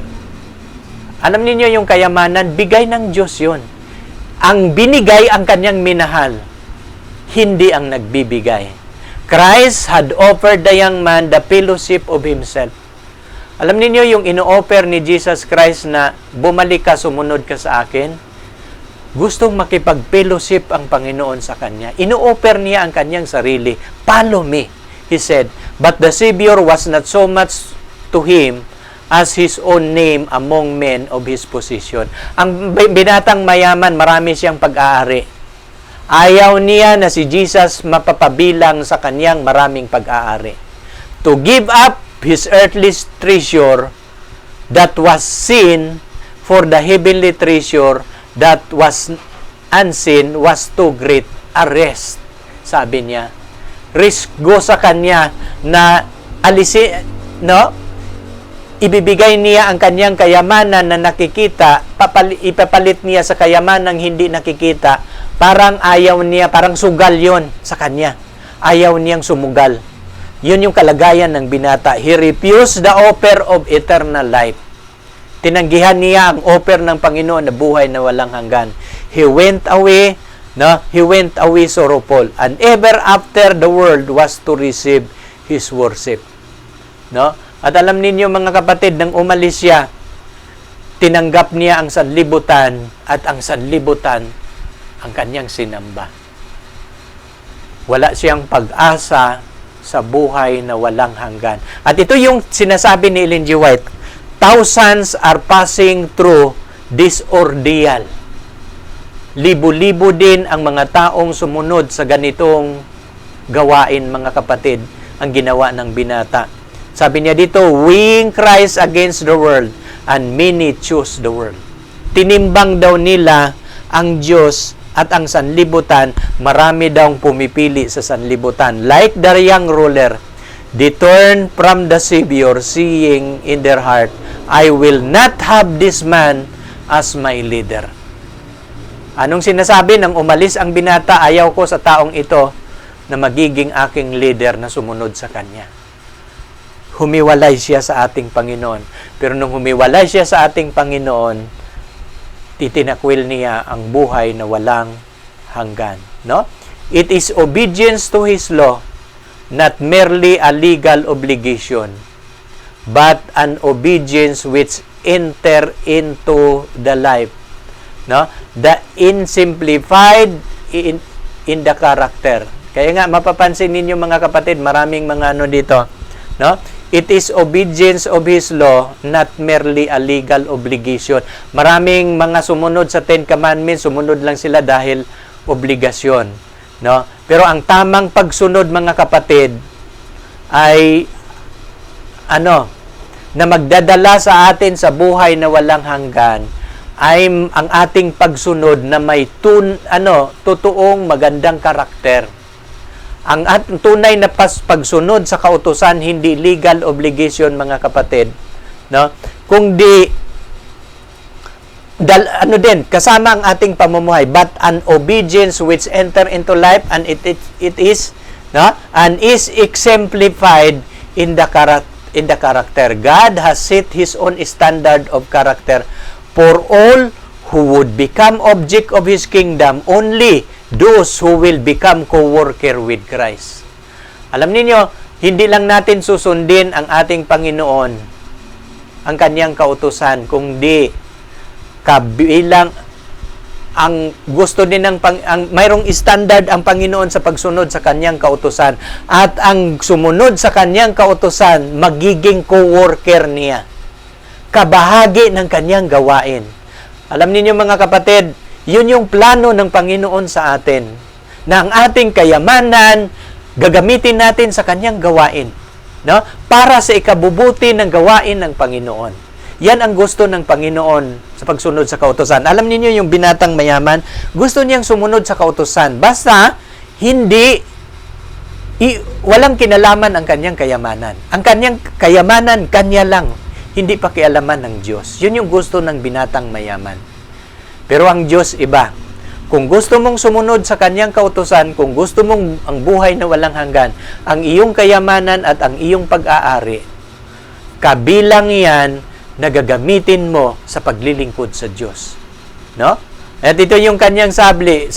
Alam niyo yung kayamanan, bigay ng Diyos yun. Ang binigay ang kanyang minahal, hindi ang nagbibigay. Christ had offered the young man the fellowship of himself. Alam niyo yung ino-offer ni Jesus Christ na bumalik ka, sumunod ka sa akin? Gustong makipag-fellowship ang Panginoon sa kanya. Ino-offer niya ang kanyang sarili. Follow me, he said. But the Savior was not so much to him as his own name among men of his position. Ang binatang mayaman, marami siyang pag-aari. Ayaw niya na si Jesus mapapabilang sa kanyang maraming pag-aari. To give up his earthly treasure that was seen for the heavenly treasure that was unseen was too great a risk. Sabi niya, risk go sa kanya na alisin, no? Ibibigay niya ang kanyang kayamanan na nakikita, ipapalit niya sa kayamanang hindi nakikita. Parang ayaw niya, parang sugal yon sa kanya. Ayaw niyang sumugal. Yun yung kalagayan ng binata. He refused the offer of eternal life. Tinanggihan niya ang offer ng Panginoon na buhay na walang hanggan. He went away, no? He went away sorrowful. And ever after the world was to receive his worship. No? At alam ninyo mga kapatid, nang umalis siya, tinanggap niya ang sanlibutan at ang sanlibutan ang kanyang sinamba. Wala siyang pag-asa sa buhay na walang hanggan. At ito yung sinasabi ni Ellen G. White, thousands are passing through this ordeal. Libo-libo din ang mga taong sumunod sa ganitong gawain, mga kapatid, ang ginawa ng binata. Sabi niya dito, weighing Christ against the world, and many choose the world. Tinimbang daw nila ang Diyos at ang sanlibutan, marami daw pumipili sa sanlibutan. Like the young ruler, they turn from the Savior, seeing in their heart, I will not have this man as my leader. Anong sinasabi nang umalis ang binata? Ayaw ko sa taong ito na magiging aking leader na sumunod sa kanya. Humiwalay siya sa ating Panginoon. Pero nung humiwalay siya sa ating Panginoon, titinakwil niya ang buhay na walang hanggan. No? It is obedience to His law, not merely a legal obligation, but an obedience which enter into the life. No? The simplified in the character. Kaya nga, mapapansin ninyo mga kapatid, maraming mga dito. No? It is obedience of His law, not merely a legal obligation. Maraming mga sumunod sa Ten Commandments, sumunod lang sila dahil obligasyon. No? Pero ang tamang pagsunod, mga kapatid, ay na magdadala sa atin sa buhay na walang hanggan, ay ang ating pagsunod na may totoong magandang karakter. Ang tunay na pagsunod sa kautusan, hindi legal obligation, mga kapatid, no? Kundi kasama ang ating pamumuhay, but an obedience which enter into life, and it is, no? And is exemplified in the character. God has set His own standard of character for all who would become object of His kingdom, only those who will become co-worker with Christ. Alam niyo, hindi lang natin susundin ang ating Panginoon, ang kanyang kautusan, kundi kabilang ang gusto din mayroong standard ang Panginoon sa pagsunod sa kanyang kautusan, at ang sumunod sa kanyang kautusan magiging co-worker niya, kabahagi ng kanyang gawain. Alam niyo mga kapatid, yun yung plano ng Panginoon sa atin, na ang ating kayamanan gagamitin natin sa kanyang gawain, no? Para sa ikabubuti ng gawain ng Panginoon. Yan ang gusto ng Panginoon sa pagsunod sa kautusan. Alam niyo yung binatang mayaman, gusto niyang sumunod sa kautusan, basta walang kinalaman ang kanyang kayamanan. Ang kanyang kayamanan, kanya lang, hindi pakialaman ng Diyos. Yun yung gusto ng binatang mayaman. Pero ang Diyos iba. Kung gusto mong sumunod sa kanyang kautusan, kung gusto mong ang buhay na walang hanggan, ang iyong kayamanan at ang iyong pag-aari, kabilang yan na gagamitin mo sa paglilingkod sa Diyos. No? At ito yung kanyang sabi,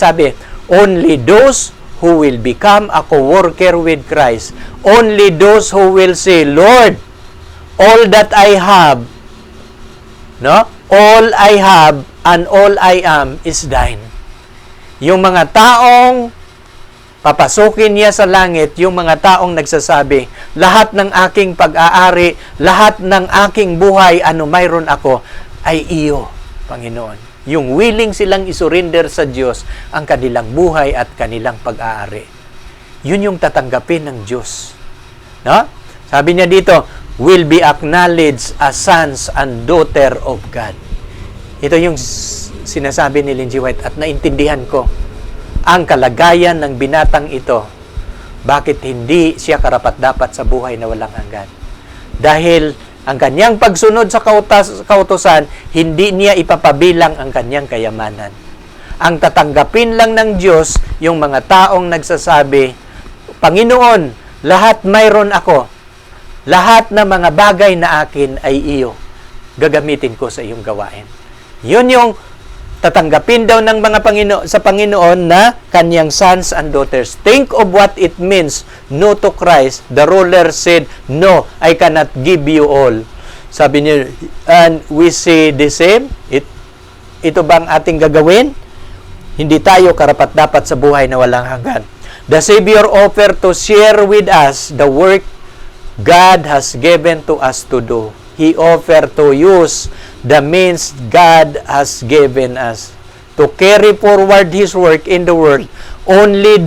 only those who will become a co-worker with Christ, only those who will say, Lord, all that I have, no? All I have and all I am is thine. Yung mga taong papasukin niya sa langit, yung mga taong nagsasabi, lahat ng aking pag-aari, lahat ng aking buhay, mayroon ako, ay iyo, Panginoon. Yung willing silang isurrender sa Diyos ang kanilang buhay at kanilang pag-aari. Yun yung tatanggapin ng Diyos. No? Sabi niya dito, will be acknowledged as sons and daughter of God. Ito yung sinasabi ni Ellen G. White, at naintindihan ko ang kalagayan ng binatang ito. Bakit hindi siya karapat-dapat sa buhay na walang hanggan? Dahil ang kanyang pagsunod sa kautusan, hindi niya ipapabilang ang kanyang kayamanan. Ang tatanggapin lang ng Diyos yung mga taong nagsasabi, Panginoon, lahat mayroon ako. Lahat ng mga bagay na akin ay iyo. Gagamitin ko sa iyong gawain. Yun yung tatanggapin daw ng mga sa Panginoon na kanyang sons and daughters. Think of what it means, no to Christ. The ruler said, no, I cannot give you all. Sabi niya, and we say the same. Ito bang ating gagawin? Hindi tayo karapat-dapat sa buhay na walang hanggan. The Savior offered to share with us the work God has given to us to do. He offered to use the means God has given us to carry forward His work in the world. Only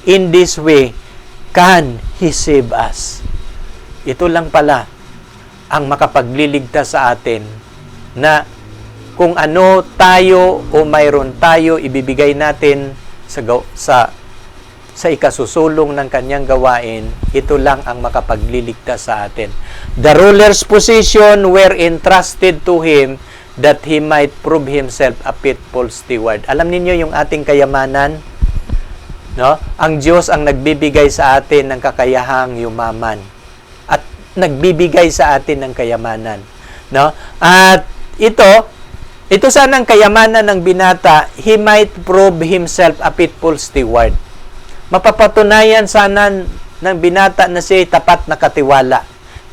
in this way can He save us. Ito lang pala ang makapagliligtas sa atin na kung ano tayo o mayroon tayo, ibibigay natin sa ikasusulong ng kanyang gawain, ito lang ang makapagliligtas sa atin. The ruler's position were entrusted to him that he might prove himself a faithful steward. Alam niyo yung ating kayamanan, no? Ang Diyos ang nagbibigay sa atin ng kakayahang yumaman at nagbibigay sa atin ng kayamanan, no? At ito sanang kayamanan ng binata, he might prove himself a faithful steward. Mapapatunayan sana ng binata na siya tapat na katiwala.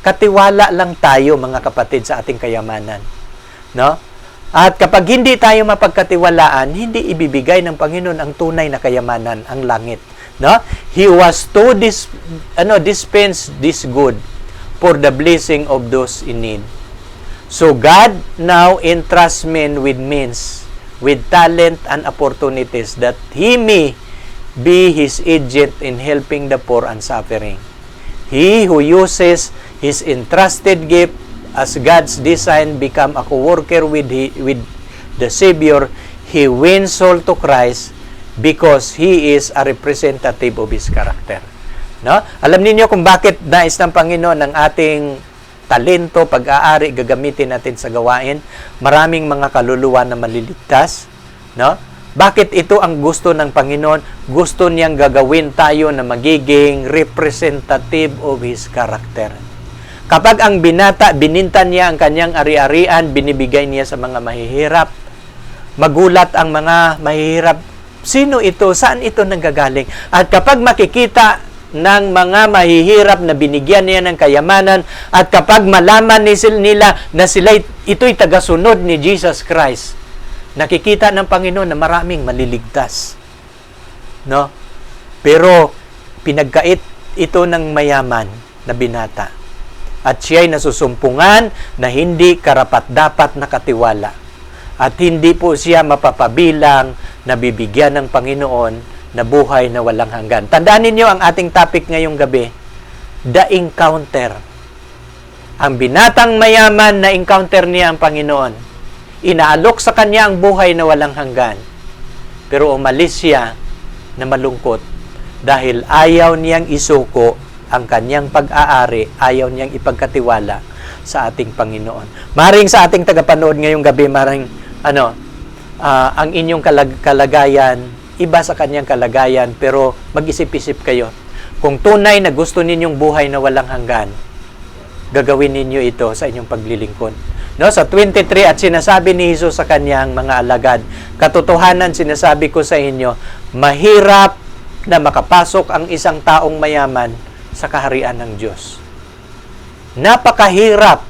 Katiwala lang tayo, mga kapatid, sa ating kayamanan, no? At kapag hindi tayo mapagkatiwalaan, hindi ibibigay ng Panginoon ang tunay na kayamanan, ang langit, no? He was to dispense this good for the blessing of those in need. So God now entrusts men with means, with talent and opportunities that He may be His agent in helping the poor and suffering. He who uses his entrusted gift as God's design become a co-worker with the Savior, he wins soul to Christ because he is a representative of His character. No? Alam niyo kung bakit nais ng Panginoon ng ating talento, pag-aari, gagamitin natin sa gawain. Maraming mga kaluluwa na maliligtas. No? Bakit ito ang gusto ng Panginoon? Gusto niyang gagawin tayo na magiging representative of His character. Kapag ang binata, binintan niya ang kanyang ari-arian, binibigay niya sa mga mahihirap, magulat ang mga mahihirap. Sino ito? Saan ito nanggagaling? At kapag makikita ng mga mahihirap na binigyan niya ng kayamanan at kapag malaman nila na ito'y tagasunod ni Jesus Christ, nakikita ng Panginoon na maraming maliligtas. No? Pero pinagkait ito ng mayaman na binata. At siya'y nasusumpungan na hindi karapat-dapat nakatiwala. At hindi po siya mapapabilang na bibigyan ng Panginoon na buhay na walang hanggan. Tandaan ninyo ang ating topic ngayong gabi, the encounter. Ang binatang mayaman na encounter niya ang Panginoon. Inaalok sa kanya ang buhay na walang hanggan. Pero umalis siya na malungkot dahil ayaw niyang isuko ang kanyang pag-aari, ayaw niyang ipagkatiwala sa ating Panginoon. Maring sa ating tagapanood ngayong gabi, maring ang inyong kalagayan, iba sa kanyang kalagayan, pero mag-isip-isip kayo. Kung tunay na gusto ninyong buhay na walang hanggan, gagawin ninyo ito sa inyong paglilingkod. No, sa 23, at sinasabi ni Jesus sa kanyang mga alagad, katotohanan sinasabi ko sa inyo, mahirap na makapasok ang isang taong mayaman sa kaharian ng Diyos. Napakahirap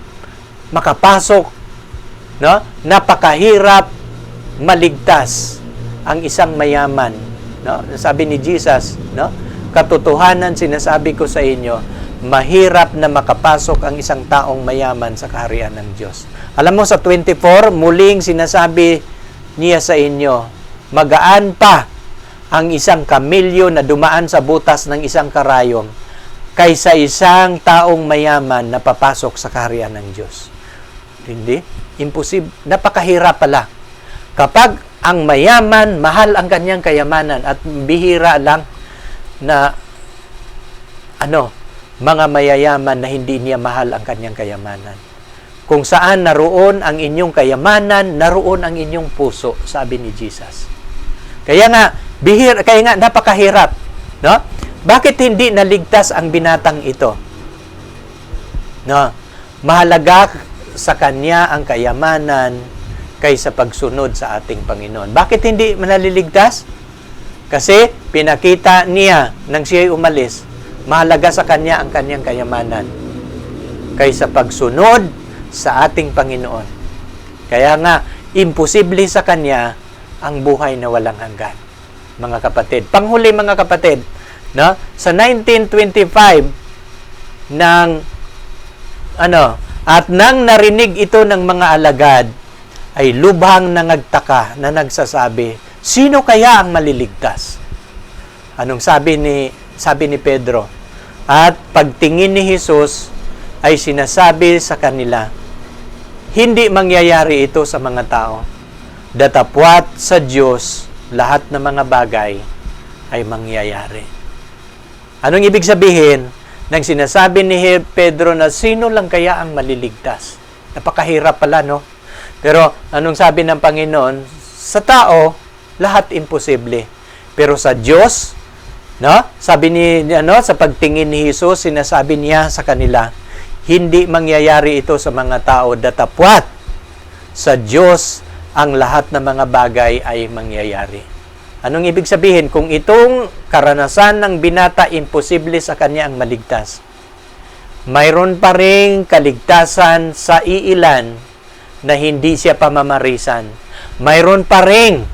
makapasok, no? Napakahirap maligtas ang isang mayaman, no? Sabi ni Jesus, no? Katotohanan sinasabi ko sa inyo, mahirap na makapasok ang isang taong mayaman sa kaharian ng Diyos. Alam mo, sa 24, muling sinasabi niya sa inyo, magaan pa ang isang kamilyo na dumaan sa butas ng isang karayom kaysa isang taong mayaman na papasok sa kaharian ng Diyos. Hindi? Imposible. Napakahirap pala. Kapag ang mayaman, mahal ang kanyang kayamanan at bihira lang na mga mayayaman na hindi niya mahal ang kanyang kayamanan. Kung saan naroon ang inyong kayamanan, naroon ang inyong puso, sabi ni Jesus. Kaya nga napakahirap, no? Bakit hindi naligtas ang binatang ito? No? Mahalaga sa kanya ang kayamanan kaysa pagsunod sa ating Panginoon. Bakit hindi manaliligtas? Kasi pinakita niya nang siya'y umalis, mahalaga sa kanya ang kanyang kayamanan kaysa pagsunod sa ating Panginoon. Kaya nga, imposible sa kanya ang buhay na walang hanggan. Mga kapatid. Panghuli mga kapatid, no? Sa 1925 at nang narinig ito ng mga alagad, ay lubhang nangagtaka na nagsasabi, sino kaya ang maliligtas? Anong sabi ni Pedro? At pagtingin ni Jesus ay sinasabi sa kanila, hindi mangyayari ito sa mga tao. Datapwat sa Diyos, lahat ng mga bagay ay mangyayari. Anong ibig sabihin nang sinasabi ni Pedro na sino lang kaya ang maliligtas? Napakahirap pala, no? Pero anong sabi ng Panginoon? Sa tao, lahat imposible. Pero sa Diyos, no? Sabi sa pagtingin ni Jesus, sinasabi niya sa kanila, hindi mangyayari ito sa mga tao, datapwat sa Diyos ang lahat ng mga bagay ay mangyayari. Anong ibig sabihin? Kung itong karanasan ng binata, imposible sa kanya ang maligtas, mayroon pa ring kaligtasan sa iilan na hindi siya pamamarisan. Mayroon pa ring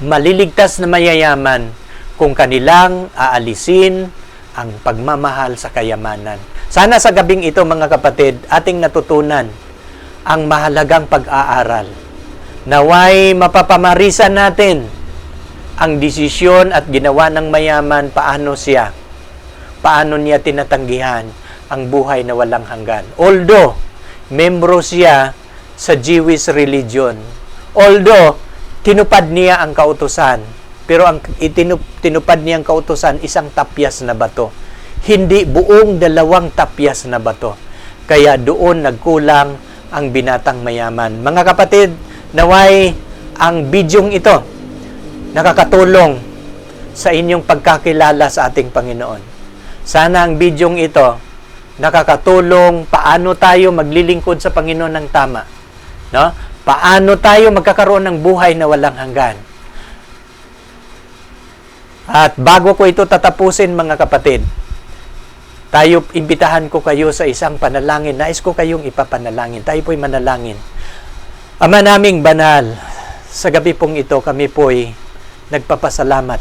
maliligtas na mayayaman kung kanilang aalisin ang pagmamahal sa kayamanan. Sana sa gabing ito, mga kapatid, ating natutunan ang mahalagang pag-aaral. Naway mapapamarisan natin ang desisyon at ginawa ng mayaman, paano niya tinatanggihan ang buhay na walang hanggan. Although, membro siya sa Jewish religion. Although, tinupad niya ang kautusan. Pero ang tinupad niyang kautusan, isang tapyas na bato. Hindi buong 2 tapyas na bato. Kaya doon nagkulang ang binatang mayaman. Mga kapatid, naway ang bidyong ito nakakatulong sa inyong pagkakilala sa ating Panginoon. Sana ang bidyong ito nakakatulong paano tayo maglilingkod sa Panginoon ng tama. No? Paano tayo magkakaroon ng buhay na walang hanggan. At bago ko ito tatapusin, mga kapatid, imbitahan ko kayo sa isang panalangin. Nais ko kayong ipapanalangin. Tayo po'y manalangin. Ama naming banal, sa gabi pong ito kami po'y nagpapasalamat.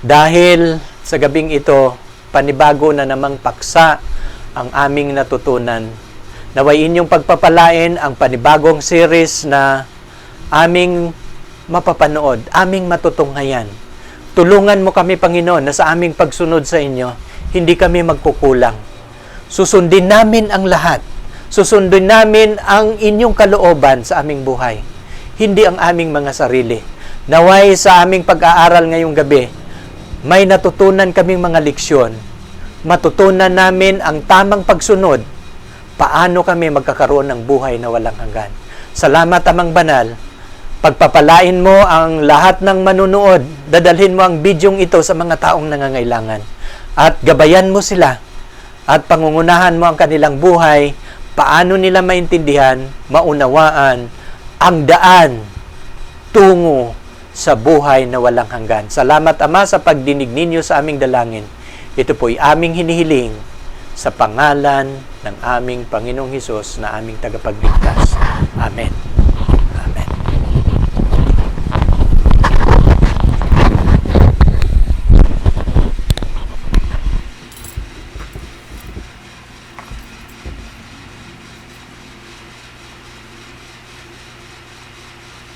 Dahil sa gabing ito, panibago na namang paksa ang aming natutunan. Naway inyong pagpapalain ang panibagong series na aming mapapanood, aming matutunghayan. Tulungan mo kami, Panginoon, na sa aming pagsunod sa inyo, hindi kami magkukulang. Susundin namin ang lahat. Susundin namin ang inyong kalooban sa aming buhay. Hindi ang aming mga sarili. Naway sa aming pag-aaral ngayong gabi, may natutunan kaming mga leksyon. Matutunan namin ang tamang pagsunod. Paano kami magkakaroon ng buhay na walang hanggan. Salamat, Amang Banal. Pagpapalain mo ang lahat ng manunood. Dadalhin mo ang bidyong ito sa mga taong nangangailangan. At gabayan mo sila. At pangungunahan mo ang kanilang buhay. Paano nila maintindihan, maunawaan ang daan tungo sa buhay na walang hanggan. Salamat, Ama, sa pagdinig ninyo sa aming dalangin. Ito po'y aming hinihiling sa pangalan ng aming Panginoong Hesus na aming tagapagligtas. Amen.